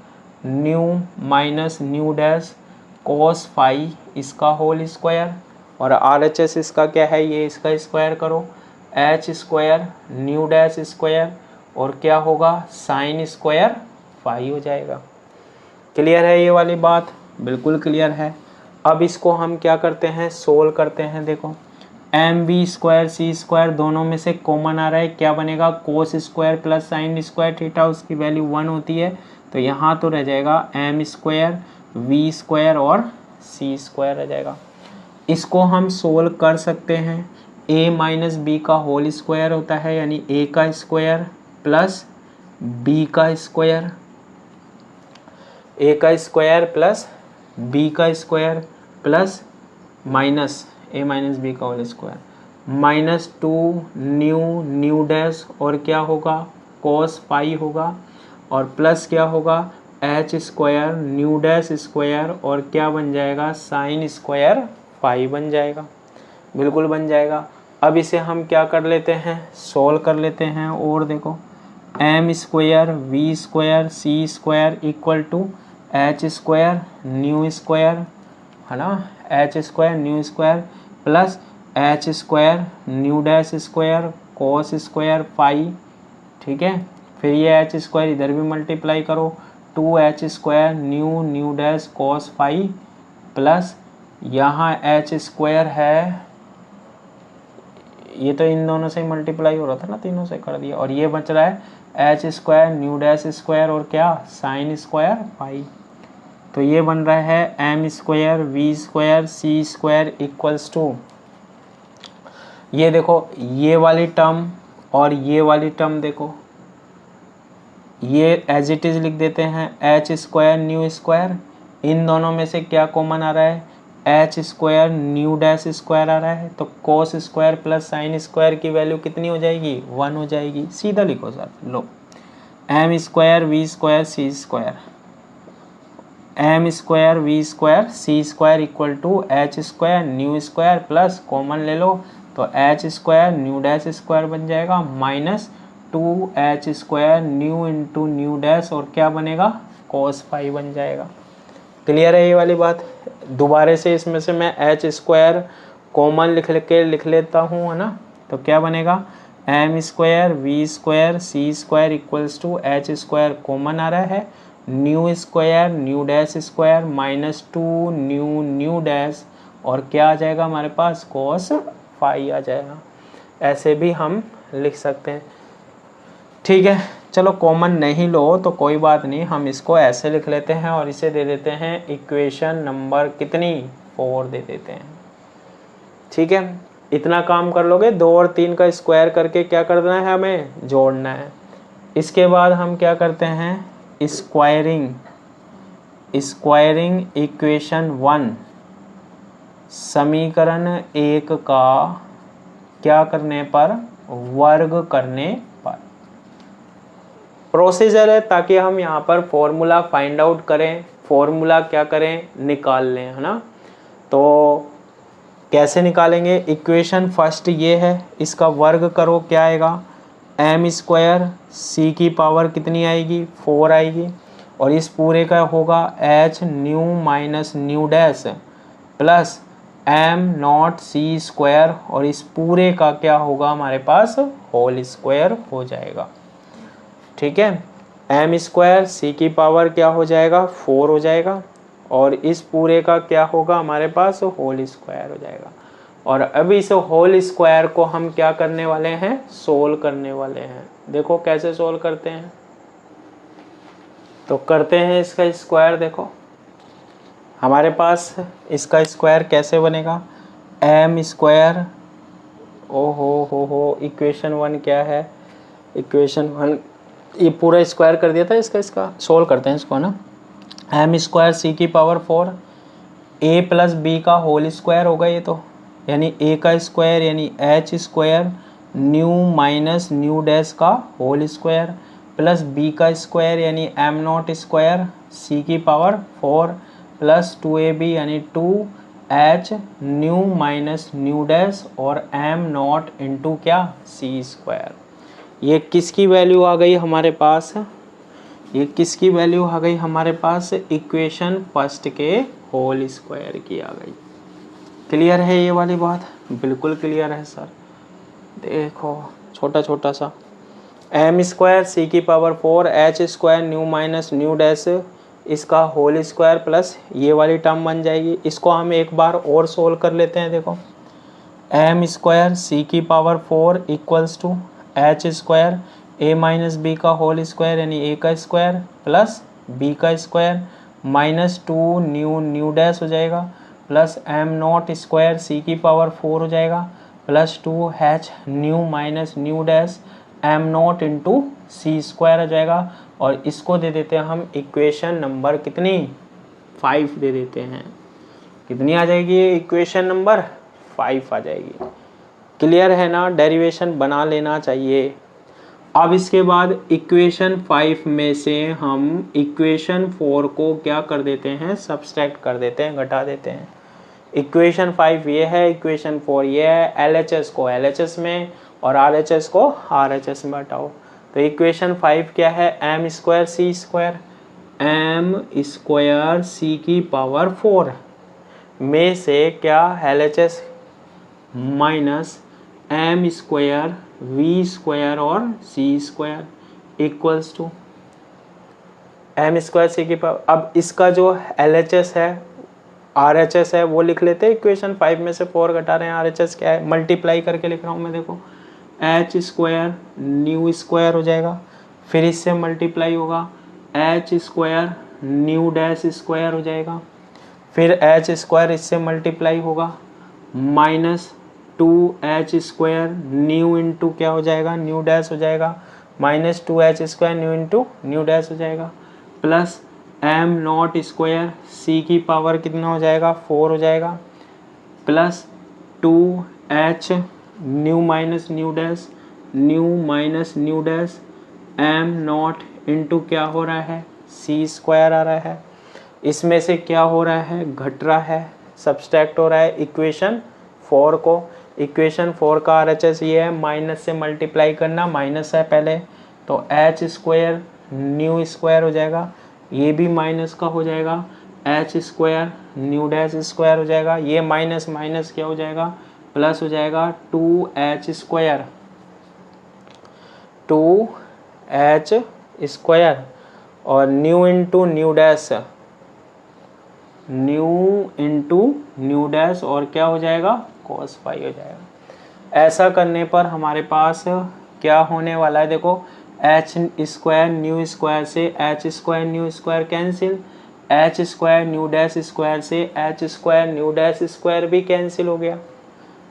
nu minus nu dash cos phi इसका होल स्क्वायर, और आर एच एस इसका क्या है? ये इसका स्क्वायर करो, H square nu dash square और क्या होगा? साइन स्क्वायर फाई हो जाएगा। क्लियर है ये वाली बात? बिल्कुल क्लियर है। अब इसको हम क्या करते हैं? सोल्व करते हैं। देखो M V square C square दोनों में से कॉमन आ रहा है, क्या बनेगा? Cos square plus sine square theta, उसकी वैल्यू 1 होती है, तो यहाँ तो रह जाएगा एम स्क्वायर वी स्क्वायर और सी स्क्वायर रह जाएगा। इसको हम सोल्व कर सकते हैं। ए माइनस बी का होल स्क्वायर होता है, यानी ए का स्क्वायर प्लस बी का स्क्वायर, ए का स्क्वायर प्लस बी का square plus minus A minus B का whole square minus 2 nu dash और क्या होगा? कॉस फाई होगा, और प्लस क्या होगा? H square nu dash square और क्या बन जाएगा? साइन स्क्वायर फाई बन जाएगा। बिल्कुल बन जाएगा। अब इसे हम क्या कर लेते हैं? सोल्व कर लेते हैं। और देखो M square V square C square equal to H square nu square, है ना, H square nu square plus H square nu dash square cos square phi, ठीक है। फिर ये एच स्क्वायर इधर भी मल्टीप्लाई करो, 2h square nu dash cos phi plus यहाँ एच स्क्वायर है, ये तो इन दोनों से मल्टीप्लाई हो रहा था ना, तीनों से कर दिया, और ये बच रहा है H square nu dash square और क्या? Sine square phi. तो ये बन रहा है M square V square C square equals to, ये देखो ये वाली टर्म और ये वाली टर्म देखो, ये एज इट इज लिख देते हैं, एच स्क्वायर न्यू स्क्वायर, इन दोनों में से क्या कॉमन आ रहा है? H square nu dash square आ रहा है, तो cos square plus sine square की वैल्यू कितनी हो जाएगी? 1 हो जाएगी। सीधा लिखो सर, लो M square V square C square, M square V square C square equal to H square nu square plus common ले लो तो H square nu dash square बन जाएगा minus 2h square new into nu dash और क्या बनेगा? Cos phi बन जाएगा। क्लियर है ये वाली बात? दोबारा से इसमें से मैं एच स्क्वायर कॉमन लिख लेता हूँ, है ना, तो क्या बनेगा? M square V square C square equals to H square common आ रहा है, nu square nu dash square minus 2 nu nu dash और क्या आ जाएगा हमारे पास cos फाई आ जाएगा। ऐसे भी हम लिख सकते हैं। ठीक है, चलो कॉमन नहीं लो तो कोई बात नहीं, हम इसको ऐसे लिख लेते हैं और इसे दे देते हैं इक्वेशन नंबर कितनी 4 दे देते हैं। ठीक है, इतना काम कर लोगे, 2 और 3 का स्क्वायर करके क्या करना है हमें जोड़ना है। इसके बाद हम क्या करते हैं स्क्वायरिंग इक्वेशन 1 समीकरण 1 का क्या करने पर वर्ग करने पर। प्रोसीजर है ताकि हम यहाँ पर फॉर्मूला फाइंड आउट करें, फॉर्मूला क्या करें निकाल लें, है ना। तो कैसे निकालेंगे, इक्वेशन फर्स्ट ये है, इसका वर्ग करो क्या आएगा एम स्क्वायर सी की पावर कितनी आएगी 4 आएगी और इस पूरे का होगा H nu minus nu dash plus M naught C square और इस पूरे का क्या होगा हमारे पास होल स्क्वायर हो जाएगा। ठीक है, एम स्क्वायर सी की पावर क्या हो जाएगा 4 हो जाएगा और इस पूरे का क्या होगा हमारे पास होल स्क्वायर हो जाएगा। और अब इस होल स्क्वायर को हम क्या करने वाले हैं सोल्व करने वाले हैं। देखो कैसे सोल्व करते हैं, तो करते हैं इसका स्क्वायर। देखो हमारे पास इसका स्क्वायर कैसे बनेगा एम स्क्वायर ओ हो इक्वेशन 1 क्या है, इक्वेशन 1 ये पूरा स्क्वायर कर दिया था इसका सोल्व करते हैं इसको ना। एम स्क्वायर सी की पावर 4 ए प्लस बी का होल स्क्वायर होगा ये तो, यानी ए का स्क्वायर यानी H square nu minus nu dash का होल स्क्वायर प्लस बी का स्क्वायर यानी एम नॉट स्क्वायर सी की पावर 4 प्लस 2ab यानी 2h nu minus nu dash और एम नॉट इंटू क्या सी स्क्वायर। ये किसकी वैल्यू आ गई हमारे पास, ये किसकी वैल्यू आ गई हमारे पास इक्वेशन फर्स्ट के होल स्क्वायर की आ गई। क्लियर है ये वाली बात, बिल्कुल क्लियर है सर। देखो छोटा छोटा सा एम स्क्वायर सी की power 4 H square nu minus nu dash इसका होल स्क्वायर प्लस ये वाली टर्म बन जाएगी। इसको हम एक बार और सोल्व कर लेते हैं। देखो एम स्क्वायर सी की power 4 equals to H square A minus B का होल स्क्वायर यानी ए का स्क्वायर प्लस बी का square minus 2 nu nu dash हो जाएगा plus M not square C की पावर 4 हो जाएगा plus 2h nu minus nu dash M not into C square आ जाएगा और इसको दे देते हैं हम इक्वेशन नंबर कितनी 5 दे देते हैं। कितनी आ जाएगी ये इक्वेशन नंबर 5 आ जाएगी। क्लियर है ना, डेरिवेशन बना लेना चाहिए। अब इसके बाद इक्वेशन 5 में से हम इक्वेशन 4 को क्या कर देते हैं सब्सट्रैक्ट कर देते हैं, घटा देते हैं। इक्वेशन 5 ये है, इक्वेशन 4 ये है। LHS को LHS में और RHS को RHS में हटाओ तो इक्वेशन 5 क्या है M square C square M square C की पावर 4 में से क्या LHS minus M square V square और C square equals to M square C की पावर। अब इसका जो LHS है RHS है वो लिख लेते हैं। इक्वेशन 5 में से 4 घटा रहे हैं, RHS क्या है मल्टीप्लाई करके लिख रहा हूँ मैं। देखो एच स्क्वायर न्यू स्क्वायर हो जाएगा, फिर इससे मल्टीप्लाई होगा H square nu dash square हो जाएगा, फिर एच स्क्वायर इससे मल्टीप्लाई होगा minus 2h square new into क्या हो जाएगा न्यू डैश हो जाएगा minus 2h square new into nu dash हो जाएगा plus M not square C की पावर कितना हो जाएगा 4 हो जाएगा plus 2h nu minus nu dash nu minus nu dash M not into क्या हो रहा है सी स्क्वायर आ रहा है। इसमें से क्या हो रहा है घट रहा है, सब्सट्रैक्ट हो रहा है इक्वेशन 4 को। इक्वेशन 4 का RHS ये है, माइनस से मल्टीप्लाई करना, माइनस है पहले तो एच स्क्वायर न्यू स्क्वायर हो जाएगा, ये भी माइनस का हो जाएगा H square nu dash square हो जाएगा, ये माइनस माइनस क्या हो जाएगा प्लस हो जाएगा 2h स्क्वायर 2h² और new into nu dash, nu into nu dash और क्या हो जाएगा cos फाई हो जाएगा। ऐसा करने पर हमारे पास क्या होने वाला है, देखो h² न्यू स्क्वायर से h² new square cancel, h² new dash square से h² न्यू डैश स्क्वायर भी कैंसिल हो गया,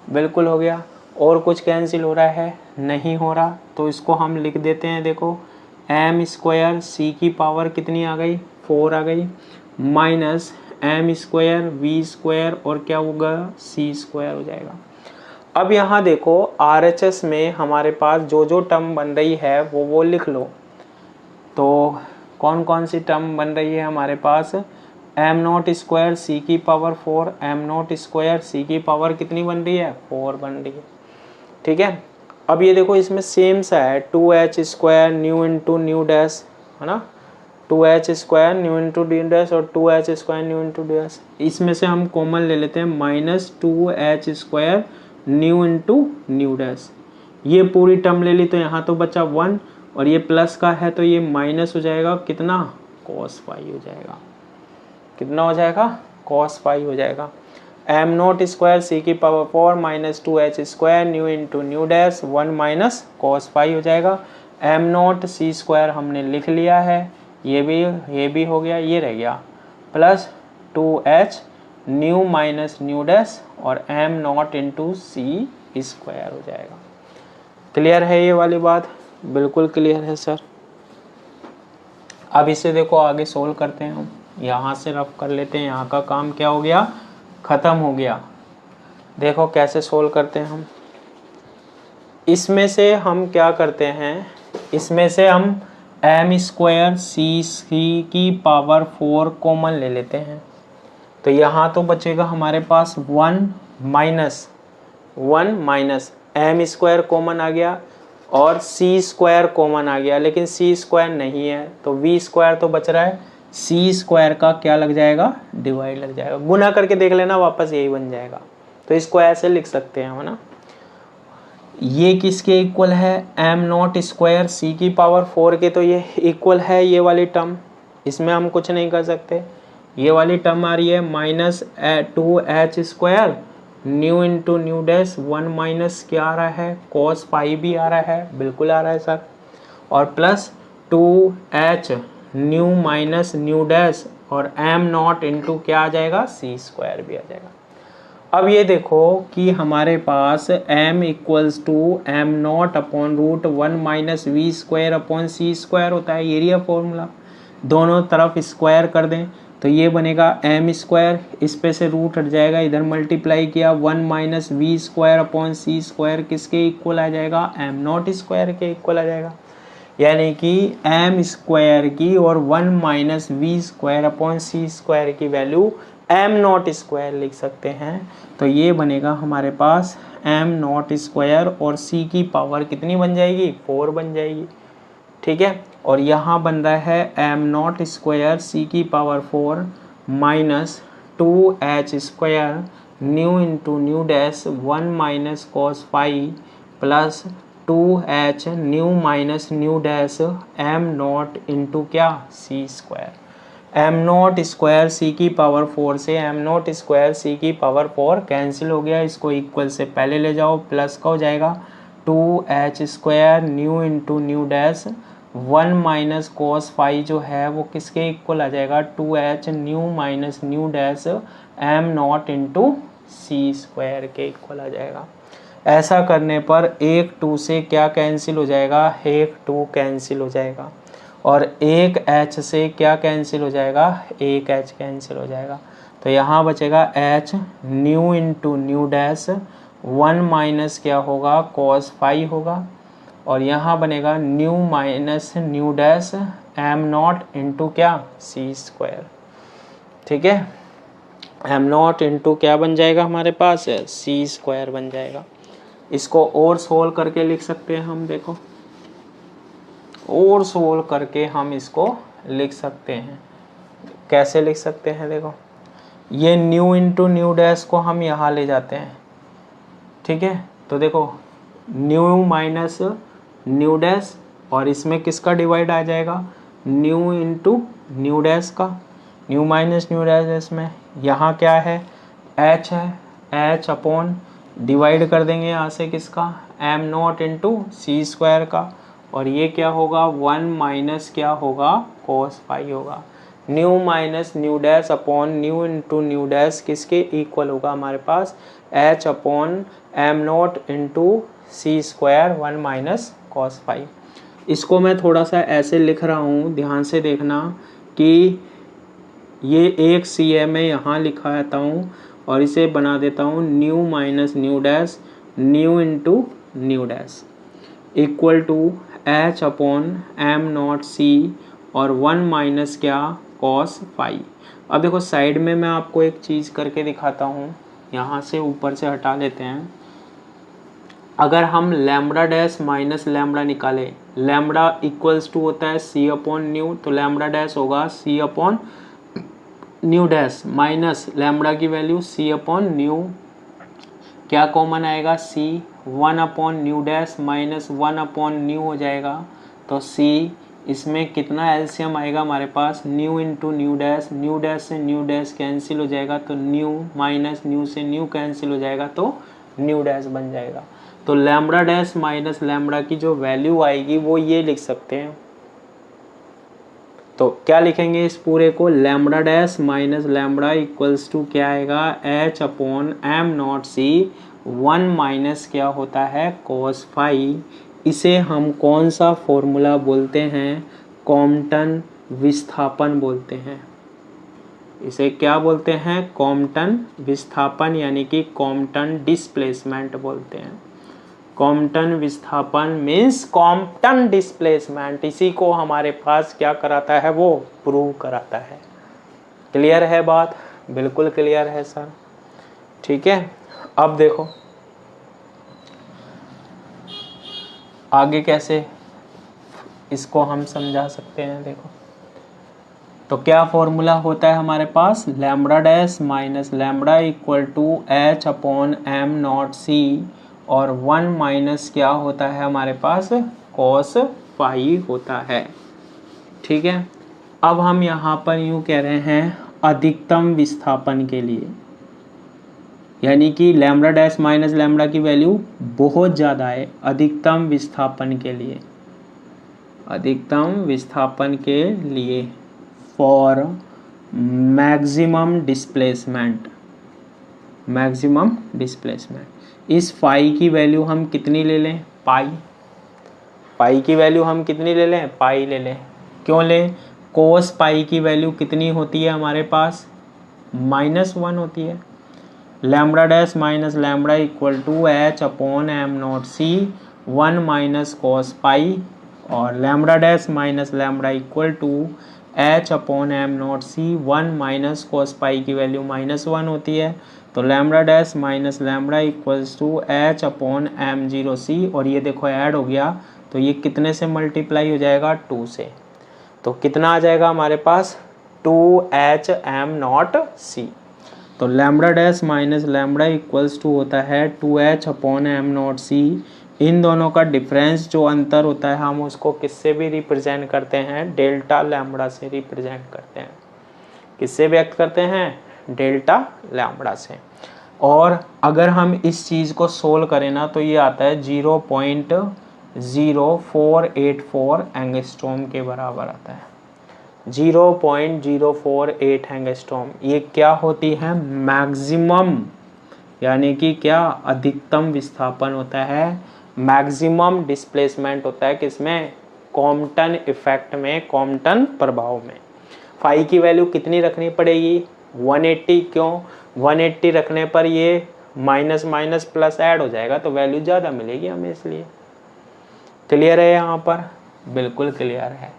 बिल्कुल हो गया। और कुछ कैंसिल हो रहा है, नहीं हो रहा, तो इसको हम लिख देते हैं। देखो m² c की पावर कितनी आ गई 4 आ गई, माइनस m² v² और क्या होगा c² हो जाएगा। अब यहाँ देखो RHS में हमारे पास जो जो टर्म बन रही है वो लिख लो। तो कौन कौन सी टर्म बन रही है हमारे पास, m0² c की पावर 4, m0² c की पावर कितनी बन रही है 4 बन रही है, ठीक है। अब ये देखो इसमें सेम सा है 2h² nu into nu dash, है ना, 2h² nu into nu dash और 2h² न्यू इंटू डैश। इसमें से हम कॉमन ले लेते हैं minus 2h² nu into nu dash. ये पूरी टर्म ले ली तो यहाँ तो बचा 1 और ये प्लस का है तो ये माइनस हो जाएगा, कितना cos फाई हो जाएगा, कितना हो जाएगा cos फाई हो जाएगा। m0² c की power 4 minus 2h² nu into nu dash 1 minus cos phi हो जाएगा। m0 c² हमने लिख लिया है, ये भी हो गया, ये रह गया plus 2h nu minus nu dash और m0 इंटू c² हो जाएगा। क्लियर है ये वाली बात, बिल्कुल क्लियर है सर। अब इसे देखो आगे सोल्व करते हैं हम, यहाँ से रफ कर लेते हैं, यहाँ का काम क्या हो गया ख़त्म हो गया। देखो कैसे सोल्व करते हैं हम, इसमें से हम क्या करते हैं, इसमें से हम m² c की पावर 4 कॉमन ले लेते हैं। तो यहाँ तो बचेगा हमारे पास 1 माइनस m² कॉमन आ गया और c² कॉमन आ गया, लेकिन c² नहीं है तो v² तो बच रहा है, c² का क्या लग जाएगा डिवाइड लग जाएगा, गुना करके देख लेना वापस यही बन जाएगा। तो इसको ऐसे लिख सकते हैं, है ना, ये किसके इक्वल है m0² c की पावर 4 के, तो ये इक्वल है ये वाली टर्म, इसमें हम कुछ नहीं कर सकते। ये वाली टर्म आ रही है minus 2h² nu into nu dash 1 minus क्या आ रहा है cos फाई भी आ रहा है, बिल्कुल आ रहा है सर, और plus 2h nu minus nu dash और m0 इंटू क्या आ जाएगा c² भी आ जाएगा। अब ये देखो कि हमारे पास m equals to m0 upon root 1 minus v² upon c² होता है, एरिया फॉर्मूला, दोनों तरफ स्क्वायर कर दें तो ये बनेगा m², इस पे से रूट हट जाएगा, इधर मल्टीप्लाई किया 1 माइनस v² अपॉन c² किसके इक्वल आ जाएगा m0² के इक्वल आ जाएगा, यानी कि m² की और 1 माइनस v² अपॉन c² की वैल्यू m0² लिख सकते हैं। तो ये बनेगा हमारे पास m0² और c की पावर कितनी बन जाएगी 4 बन जाएगी, ठीक है। और यहाँ बन रहा है m0² c की power 4 minus 2h² nu into nu dash 1 minus cos phi plus 2h nu minus nu dash m0 into क्या c², m0² c की पावर 4 से m0² c की पावर 4 कैंसिल हो गया, इसको इक्वल से पहले ले जाओ, प्लस का हो जाएगा 2h² nu into nu dash 1 minus cos phi जो है वो किसके इक्वल आ जाएगा 2h nu minus nu dash m0 into c² के इक्वल आ जाएगा। ऐसा करने पर 1 2 से क्या कैंसिल हो जाएगा 1 2 कैंसिल हो जाएगा और 1h से क्या कैंसिल हो जाएगा 1h कैंसिल हो जाएगा। तो यहाँ बचेगा h new into nu dash 1 minus क्या होगा cos फाई होगा और यहाँ बनेगा new minus nu dash m0 into क्या c², ठीक है। m0 इंटू क्या बन जाएगा हमारे पास c² बन जाएगा। इसको और सोल्व करके लिख सकते हैं हम, देखो और सोल्व करके हम इसको लिख सकते हैं, कैसे लिख सकते हैं, देखो ये न्यू इंटू न्यू डैश को हम यहाँ ले जाते हैं, ठीक है। तो देखो न्यू माइनस न्यू डैश और इसमें किसका डिवाइड आ जाएगा, न्यू इंटू न्यू डैश का, न्यू माइनस न्यू डैश इसमें, यहाँ क्या है h है, h अपॉन डिवाइड कर देंगे यहाँ से किसका, M not into C square का, और ये क्या होगा 1 माइनस क्या होगा कोस फाई होगा, nu minus nu dash upon nu into nu dash किसके इक्वल होगा हमारे पास h upon M not into C square 1 minus cos phi. इसको मैं थोड़ा सा ऐसे लिख रहा हूँ, ध्यान से देखना कि ये एक सी है, मैं यहाँ लिखा आता हूँ और इसे बना देता हूँ nu minus nu dash nu into nu dash equal to h upon M naught C और 1 माइनस क्या कॉस फाई। अब देखो साइड में मैं आपको एक चीज़ करके दिखाता हूँ, यहाँ से ऊपर से हटा लेते हैं। अगर हम लैम्बडा डैश माइनस लैम्बडा निकालें, लैम्बडा इक्वल्स टू होता है सी अपॉन न्यू, तो लैम्बडा डैश होगा C upon nu dash minus lambda की वैल्यू सी अपॉन न्यू, क्या कॉमन आएगा C, 1 upon nu dash minus 1 upon nu हो जाएगा, तो सी, इसमें कितना एलसीएम आएगा हमारे पास, न्यू इंटू न्यू डैश से न्यू डैश कैंसिल हो जाएगा, तो न्यू माइनस न्यू से न्यू कैंसिल हो जाएगा, तो न्यू डैश बन जाएगा। तो लैम्बडा डैश माइनस लैम्बडा की जो वैल्यू आएगी वो ये लिख सकते हैं, तो क्या लिखेंगे इस पूरे को, lambda dash minus lambda equals to क्या आएगा h upon M naught C 1 minus क्या होता है कोस फाई। इसे हम कौन सा फॉर्मूला बोलते हैं, कॉम्पटन विस्थापन बोलते हैं। इसे क्या बोलते हैं, कॉम्पटन विस्थापन, यानी कि कॉम्पटन डिस्प्लेसमेंट बोलते हैं। कॉम्पटन विस्थापन मीन्स कॉम्पटन डिस्प्लेसमेंट, इसी को हमारे पास क्या कराता है, वो प्रूव कराता है। क्लियर है बात, बिल्कुल क्लियर है सर, ठीक है। अब देखो आगे कैसे इसको हम समझा सकते हैं, देखो तो क्या फॉर्मूला होता है हमारे पास, lambda dash minus lambda equal to h upon M naught C और 1 माइनस क्या होता है हमारे पास कॉस फाई होता है, ठीक है। अब हम यहाँ पर यूँ कह रहे हैं अधिकतम विस्थापन के लिए, यानी कि लैम्बडा डैश माइनस लैम्बडा की वैल्यू बहुत ज़्यादा है, अधिकतम विस्थापन के लिए, अधिकतम विस्थापन के लिए for maximum displacement, maximum displacement, इस फाई की वैल्यू हम कितनी ले लें, पाई, पाई की वैल्यू हम कितनी ले लें, पाई ले लें। क्यों लें, कोस पाई की वैल्यू कितनी होती है हमारे पास, -1 होती है। Lambda dash minus lambda equal to h upon M naught C 1 minus cos pi, और lambda dash minus lambda equal to h upon M naught C 1 minus cos pi की वैल्यू -1 होती है, तो lambda dash minus lambda equals to h upon M zero C, और ये देखो add हो गया, तो ये कितने से मल्टीप्लाई हो जाएगा, 2 से, तो कितना आ जाएगा हमारे पास 2h एम नॉट सी। तो lambda dash minus lambda equals to होता है 2h upon M naught C. इन दोनों का डिफरेंस जो अंतर होता है हम उसको किससे भी रिप्रेजेंट करते हैं, डेल्टा लैम्बडा से रिप्रेजेंट करते हैं। किससे व्यक्त करते हैं, डेल्टा लैम्बडा से। और अगर हम इस चीज़ को सोल्व करें ना तो ये आता है 0.0484 एंगस्ट्रॉम के बराबर आता है, 0.048 एंगस्ट्रॉम। ये क्या होती है, मैक्सिमम, यानी कि क्या अधिकतम विस्थापन होता है, मैक्सिमम डिस्प्लेसमेंट होता है किसमें, कॉम्पटन इफेक्ट में, कॉम्पटन प्रभाव में। फाई की वैल्यू कितनी रखनी पड़ेगी, 180। क्यों, 180 रखने पर ये माइनस माइनस प्लस ऐड हो जाएगा तो वैल्यू ज़्यादा मिलेगी हमें, इसलिए। क्लियर है यहाँ पर, बिल्कुल क्लियर है।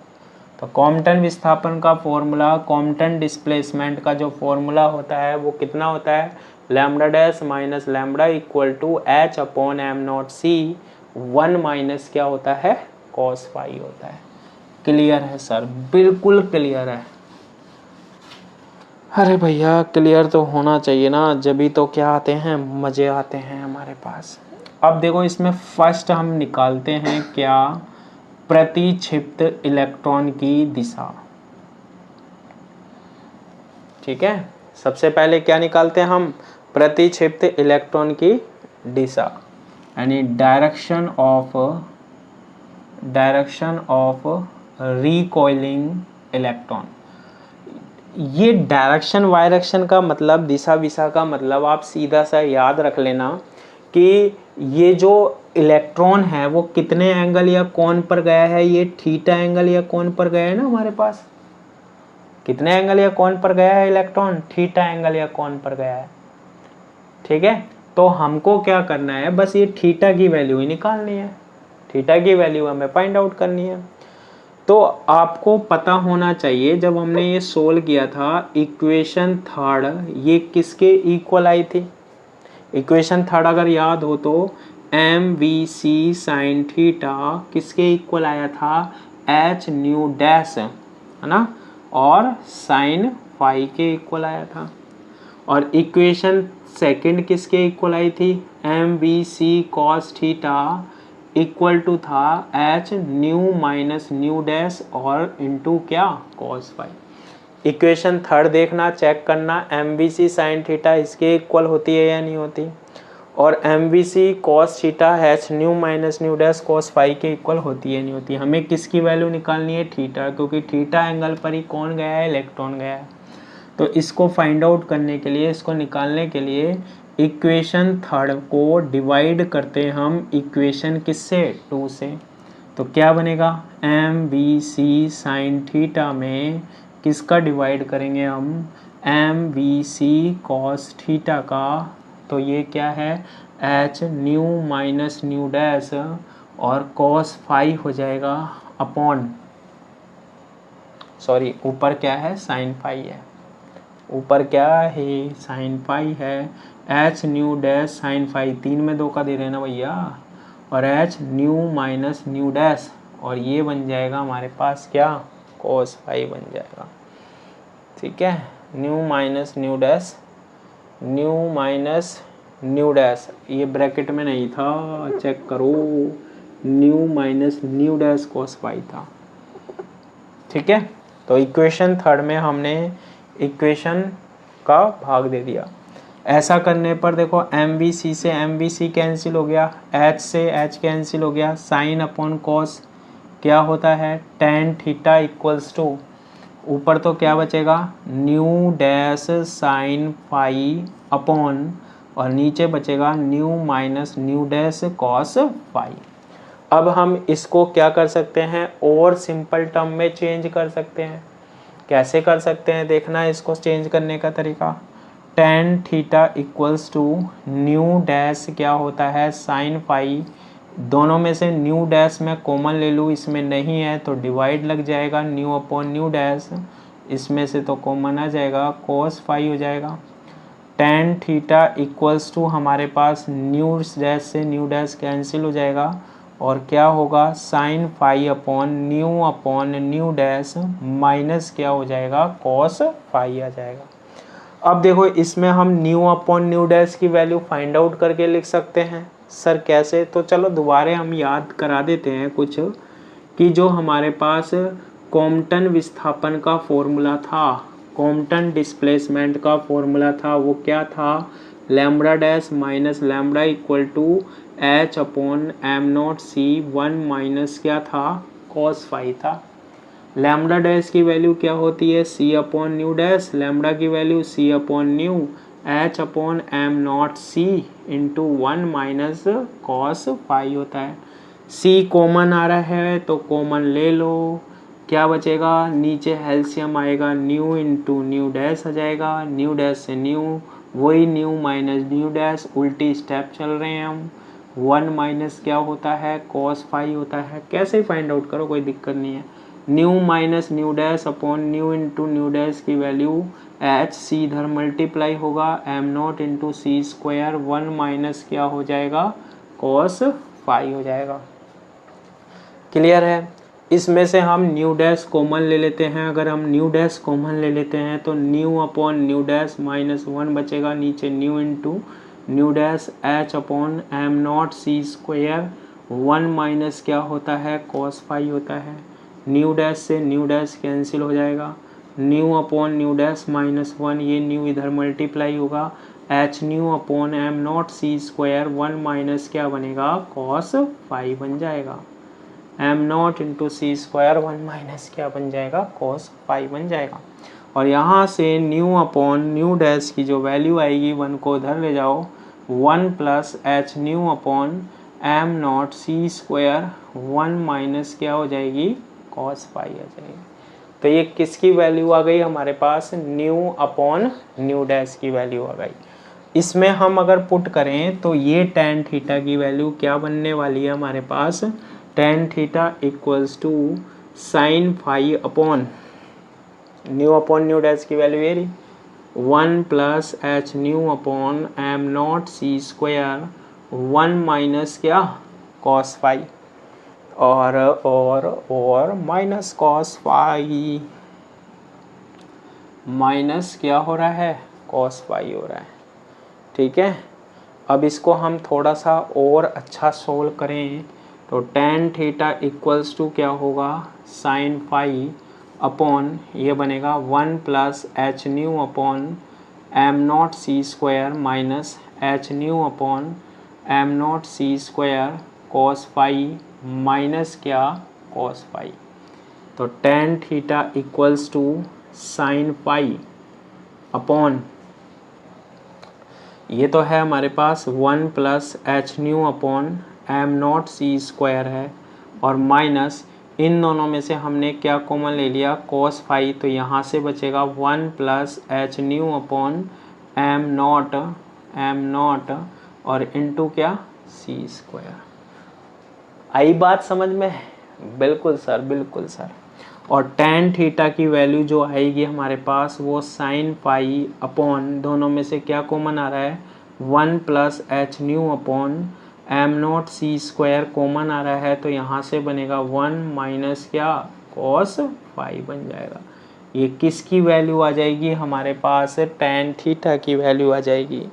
तो कॉम्पटन विस्थापन का फॉर्मूला, कॉम्पटन डिस्प्लेसमेंट का जो फॉर्मूला होता है वो कितना होता है, lambda dash minus lambda equal to h upon M naught C 1 minus क्या होता है, कॉस फाई होता है। क्लियर है सर, बिल्कुल क्लियर है। अरे भैया क्लियर तो होना चाहिए ना, जब ही तो क्या आते हैं, मज़े आते हैं हमारे पास। अब देखो इसमें फर्स्ट हम निकालते हैं क्या, प्रतिक्षिप्त इलेक्ट्रॉन की दिशा। ठीक है, सबसे पहले क्या निकालते हैं हम, प्रतिक्षिप्त इलेक्ट्रॉन की दिशा, यानी डायरेक्शन ऑफ रिकॉइलिंग इलेक्ट्रॉन। ये डायरेक्शन वायरेक्शन का मतलब, दिशा विशा का मतलब आप सीधा सा याद रख लेना कि ये जो इलेक्ट्रॉन है वो कितने एंगल या कोण पर गया है, ये थीटा एंगल या कोण पर गया है ना हमारे पास। कितने एंगल या कोण पर गया है इलेक्ट्रॉन, थीटा एंगल या कोण पर गया है। ठीक है, तो हमको क्या करना है, बस ये थीटा की वैल्यू ही निकालनी है, थीटा की वैल्यू हमें फाइंड आउट करनी है। तो आपको पता होना चाहिए, जब हमने ये सोल्व किया था इक्वेशन थर्ड, ये किसके इक्वल आई थी, इक्वेशन थर्ड अगर याद हो तो M V C sine theta किसके इक्वल आया था, एच न्यू डैश, है ना, और साइन फाई के इक्वल आया था। और इक्वेशन सेकंड किसके इक्वल आई थी, M V C cos theta equal to था H nu minus nu dash और इनटू क्या, कॉस फाई। इक्वेशन थर्ड देखना, चेक करना M V C sine theta इसके इक्वल होती है या नहीं होती, और M V C cos theta H nu minus nu dash cos phi के इक्वल होती है नहीं होती। हमें किसकी वैल्यू निकालनी है, थीटा, क्योंकि थीटा एंगल पर ही कौन गया है, इलेक्ट्रॉन गया है। तो इसको फाइंड आउट करने के लिए, इसको निकालने के लिए इक्वेशन थर्ड को डिवाइड करते हैं हम इक्वेशन किससे, 2 से। तो क्या बनेगा, M V C sine theta में किसका डिवाइड करेंगे हम, M V C cos theta का, तो ये क्या है, H nu minus nu dash और कॉस फाई हो जाएगा अपॉन, सॉरी ऊपर क्या है, साइन फाई है, ऊपर क्या है, साइन फाई है, H nu dash sine phi, 3 में 2 का दे रहे ना भैया, और H nu minus nu dash, और ये बन जाएगा हमारे पास क्या, कॉस फाई बन जाएगा। ठीक है, nu minus nu dash, nu minus nu dash, ये ब्रैकेट में नहीं था, चेक करो, nu minus nu dash cos phi था। ठीक है, तो इक्वेशन थर्ड में हमने इक्वेशन का भाग दे दिया। ऐसा करने पर देखो एम वी सी से एम वी सी कैंसिल हो गया, एच से एच कैंसिल हो गया, साइन अपॉन कॉस क्या होता है, टेन थीटा इक्वल्स टू, ऊपर तो क्या बचेगा, nu dash sine phi upon, और नीचे बचेगा nu minus nu dash cos phi. अब हम इसको क्या कर सकते हैं, और सिंपल टर्म में चेंज कर सकते हैं। कैसे कर सकते हैं, देखना है इसको चेंज करने का तरीका। Tan theta equals to nu dash क्या होता है, साइन फाई, दोनों में से न्यू डैश मैं कॉमन ले लूँ, इसमें नहीं है तो डिवाइड लग जाएगा, न्यू अपॉन न्यू डैश, इसमें से तो कॉमन आ जाएगा, कॉस फाई हो जाएगा। टेन थीटा इक्वल्स टू हमारे पास न्यू डैश से न्यू डैश कैंसिल हो जाएगा, और क्या होगा, sine phi upon nu dash minus क्या हो जाएगा, कॉस फाई आ जाएगा। अब देखो इसमें हम न्यू अपॉन न्यू डैश की वैल्यू फाइंड आउट करके लिख सकते हैं। सर कैसे, तो चलो दोबारा हम याद करा देते हैं कुछ, कि जो हमारे पास कॉम्पटन विस्थापन का फॉर्मूला था, कॉम्पटन डिस्प्लेसमेंट का फॉर्मूला था, वो क्या था, lambda dash minus lambda equal to H upon M naught C, 1 minus क्या था, कॉस फाई था। लैम्बडा डैश की वैल्यू क्या होती है, C upon nu dash, lambda की value C upon nu, H upon M naught C into 1 minus cos phi होता है। सी कॉमन आ रहा है तो कॉमन ले लो, क्या बचेगा, नीचे एलसीएम आएगा, न्यू इंटू न्यू डैश आ जाएगा, न्यू डैश से न्यू, वही न्यू माइनस न्यू डैश, उल्टी स्टेप चल रहे हैं हम, 1 माइनस क्या होता है, कॉस फाई होता है। कैसे फाइंड आउट करो, कोई दिक्कत नहीं है। Nu minus nu dash upon nu into nu dash की वैल्यू एच सी इधर मल्टीप्लाई होगा, M not into C square, 1 minus क्या हो जाएगा, कॉस फाई हो जाएगा। क्लियर है। इसमें से हम न्यू डैश कॉमन ले लेते हैं, अगर हम न्यू डैश कॉमन ले लेते हैं तो nu upon nu dash minus 1 बचेगा, नीचे nu into nu dash H upon M naught C square, 1 minus क्या होता है, कॉस फाई होता है। न्यू डैश से न्यू डैश कैंसिल हो जाएगा, न्यू अपॉन न्यू डैश -1, ये न्यू इधर मल्टीप्लाई होगा, H nu upon M naught C square, 1 minus क्या बनेगा, कॉस फाई बन जाएगा। M not into C square 1 minus क्या बन जाएगा, कॉस फाई बन जाएगा। और यहाँ से न्यू अपॉन न्यू डैश की जो वैल्यू आएगी 1 को उधर ले जाओ, 1 plus H nu upon M naught C square 1 minus क्या हो जाएगी, कॉस फाई आ जाएगी। तो ये किसकी वैल्यू आ गई हमारे पास, न्यू अपॉन न्यू डैश की वैल्यू आ गई। इसमें हम अगर पुट करें तो ये टेन थीटा की वैल्यू क्या बनने वाली है हमारे पास, tan theta equals to sine phi upon nu dash की वैल्यू ये रही, 1 plus H nu upon M naught C square 1 minus क्या, कॉस फाई, और माइनस कॉस फाई, माइनस क्या हो रहा है, कॉस फाई हो रहा है। ठीक है, अब इसको हम थोड़ा सा और अच्छा सोल्व करें तो टेन थीटा इक्वल्स टू क्या होगा, साइन फाई अपॉन ये बनेगा 1 plus H nu upon M naught C square minus H nu upon M naught C square cos phi minus क्या, कॉस फाई। तो tan theta equals to sine phi upon ये तो है हमारे पास 1 plus H nu upon M naught C square है, और minus इन दोनों में से हमने क्या कॉमन ले लिया, कॉस फाई, तो यहाँ से बचेगा 1 plus H nu upon M not और इनटू क्या, सी स्क्वायर। आई बात समझ में, बिल्कुल सर, बिल्कुल सर। और टेन थीटा की वैल्यू जो आएगी हमारे पास वो साइन फाई अपॉन दोनों में से क्या कॉमन आ रहा है, 1 plus H nu upon M naught C square common आ रहा है, तो यहाँ से बनेगा 1 माइनस क्या, कॉस फाई बन जाएगा। ये किसकी वैल्यू आ जाएगी हमारे पास, टेन थीटा की वैल्यू आ जाएगी।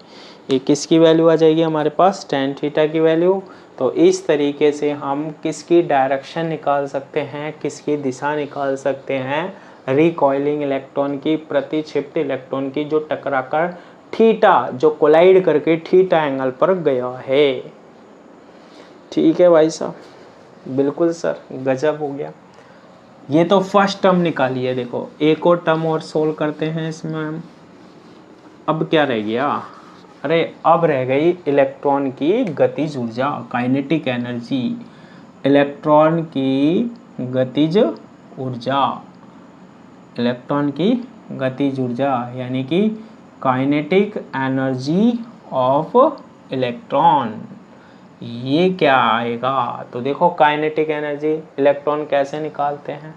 ये किसकी वैल्यू आ जाएगी हमारे पास, टेन थीटा की वैल्यू। तो इस तरीके से हम किसकी डायरेक्शन निकाल सकते हैं, किसकी दिशा निकाल सकते हैं, रिकॉइलिंग इलेक्ट्रॉन की, प्रतिक्षिप्त इलेक्ट्रॉन की, जो टकराकर थीटा, जो कोलाइड करके थीटा एंगल पर गया है। ठीक है भाई साहब, बिल्कुल सर, गजब हो गया। ये तो फर्स्ट टर्म निकाली है, देखो एक और टर्म और सोल्व करते हैं इसमें हम। अब क्या रह गया, अरे अब रह गई इलेक्ट्रॉन की गतिज ऊर्जा, काइनेटिक एनर्जी, इलेक्ट्रॉन की गतिज ऊर्जा, इलेक्ट्रॉन की गतिज ऊर्जा यानी कि काइनेटिक एनर्जी ऑफ इलेक्ट्रॉन। ये क्या आएगा, तो देखो काइनेटिक एनर्जी, इलेक्ट्रॉन कैसे निकालते हैं,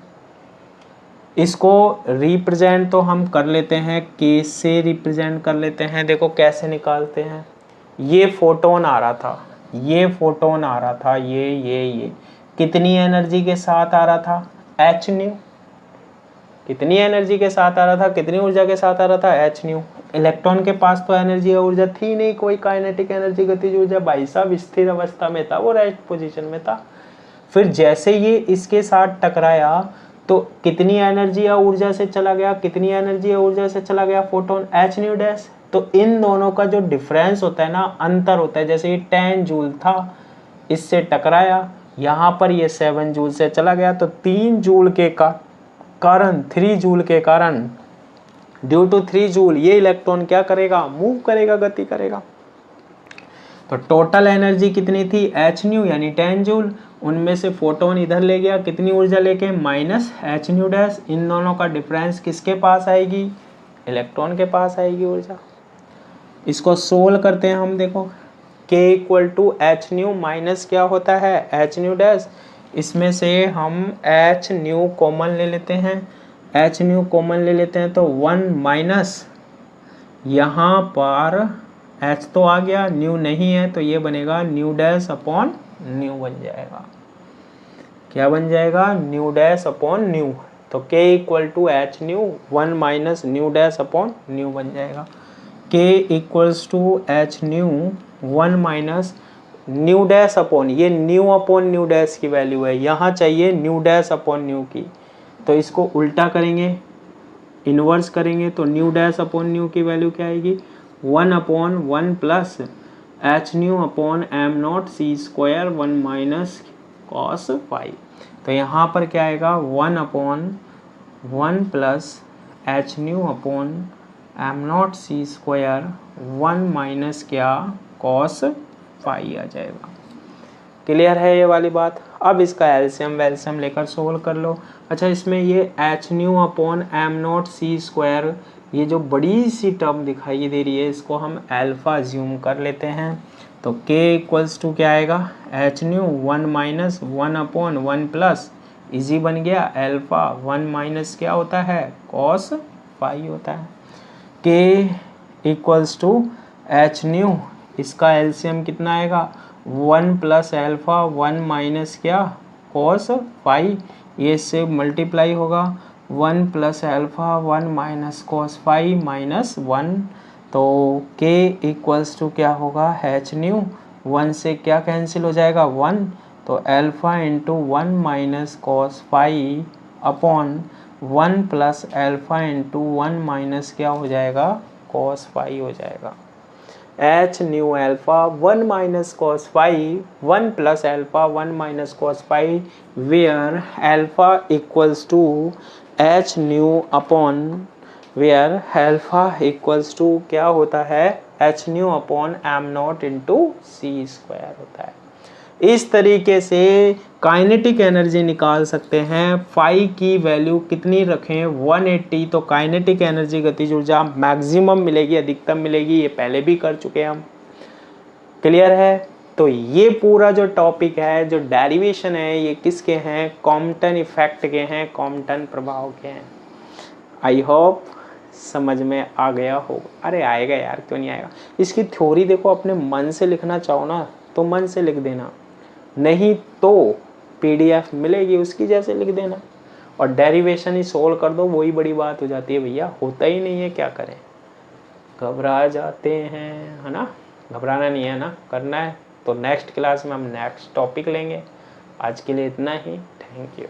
इसको रिप्रेजेंट तो हम कर लेते हैं, के से रिप्रेजेंट कर लेते हैं। देखो कैसे निकालते हैं, ये फोटोन आ रहा था, ये फोटोन आ रहा था, ये कितनी एनर्जी के साथ आ रहा था, एच न्यू। कितनी एनर्जी के साथ आ रहा था, कितनी ऊर्जा के साथ आ रहा था, एच न्यू। इलेक्ट्रॉन के पास तो एनर्जी या ऊर्जा थी नहीं, कोई काइनेटिक एनर्जी गतिज ऊर्जा, भाई साहब स्थिर अवस्था में था, वो रेस्ट पोजीशन में था। फिर जैसे ये इसके साथ टकराया तो कितनी एनर्जी या ऊर्जा से चला गया, कितनी एनर्जी या ऊर्जा से चला गया, फोटोन, एच न्यू डैश। तो इन दोनों का जो डिफरेंस होता है ना, अंतर होता है, जैसे ये 10 जूल था, इससे टकराया, यहाँ पर ये 7 जूल से चला गया, तो 3 जूल के कारण 3 जूल के कारण, ड्यू टू 3 जूल ये इलेक्ट्रॉन क्या करेगा, मूव करेगा, गति करेगा। तो टोटल एनर्जी कितनी थी, एच न्यू यानी 10 जूल, उनमें से फोटोन इधर ले गया, कितनी ऊर्जा लेके, माइनस एच न्यू डैश। इन दोनों का डिफरेंस किसके पास आएगी, इलेक्ट्रॉन के पास आएगी ऊर्जा। इसको सोल्व करते हैं हम, देखो k equal to H nu minus क्या होता है, एच न्यू डैश। इसमें से हम एच न्यू कॉमन ले लेते हैं, एच न्यू कॉमन ले लेते हैं तो 1 माइनस यहाँ पर एच तो आ गया, न्यू नहीं है, तो ये बनेगा न्यू डैश अपॉन न्यू बन जाएगा। क्या बन जाएगा, न्यू डैश अपॉन न्यू। तो k equal to H nu 1 minus nu dash upon nu बन जाएगा। k equals to H nu 1 minus nu dash upon, ये न्यू अपॉन न्यू डैश की वैल्यू है, यहाँ चाहिए न्यू डैश अपॉन न्यू की, तो इसको उल्टा करेंगे, इन्वर्स करेंगे, तो न्यू डैश अपॉन न्यू की वैल्यू क्या आएगी 1 upon 1 plus H nu upon M naught C square 1 minus cos phi. तो यहाँ पर क्या आएगा 1 upon 1 plus H nu upon M naught C square 1 minus क्या कॉस फाई आ जाएगा। क्लियर है ये वाली बात। अब इसका एलसीएम वेलसीएम लेकर सोल्व कर लो। अच्छा, इसमें ये H nu upon M naught C square, ये जो बड़ी सी टर्म दिखाई दे रही है इसको हम अल्फा ज्यूम कर लेते हैं। तो k इक्वल्स टू क्या आएगा H nu 1 minus 1 upon 1 plus easy बन गया अल्फा 1 माइनस क्या होता है कॉस फाई होता है। k equals to H nu, इसका एलसीएम कितना आएगा 1 प्लस अल्फा 1 माइनस क्या कॉस फाई, ये से मल्टीप्लाई होगा 1 plus alpha 1 minus cos phi minus 1, तो k इक्वल्स टू क्या होगा एच न्यू 1 से क्या कैंसिल हो जाएगा 1, तो alpha into 1 minus cos phi upon 1 plus alpha into 1 minus क्या हो जाएगा कॉस फाई हो जाएगा। H nu alpha 1 minus cos phi 1 plus alpha 1 minus cos phi where alpha equals to H nu upon where alpha equals to क्या होता है H nu upon M not into C square होता है। इस तरीके से काइनेटिक एनर्जी निकाल सकते हैं। फाई की वैल्यू कितनी रखें 180, तो काइनेटिक एनर्जी गतिज ऊर्जा मैक्सिमम मिलेगी, अधिकतम मिलेगी, ये पहले भी कर चुके हैं हम। क्लियर है। तो ये पूरा जो टॉपिक है, जो डेरिवेशन है, ये किसके हैं कॉम्पटन इफेक्ट के हैं, कॉम्पटन प्रभाव के हैं। आई होप समझ में आ गया होगा। अरे आएगा यार, क्यों नहीं आएगा। इसकी थ्योरी देखो, अपने मन से लिखना चाहो ना तो मन से लिख देना, नहीं तो पीडीएफ मिलेगी उसकी जैसे लिख देना, और डेरिवेशन ही सोल्व कर दो, वही बड़ी बात हो जाती है। भैया होता ही नहीं है, क्या करें, घबरा जाते हैं, है ना। घबराना नहीं है ना, करना है। तो नेक्स्ट क्लास में हम नेक्स्ट टॉपिक लेंगे। आज के लिए इतना ही, थैंक यू।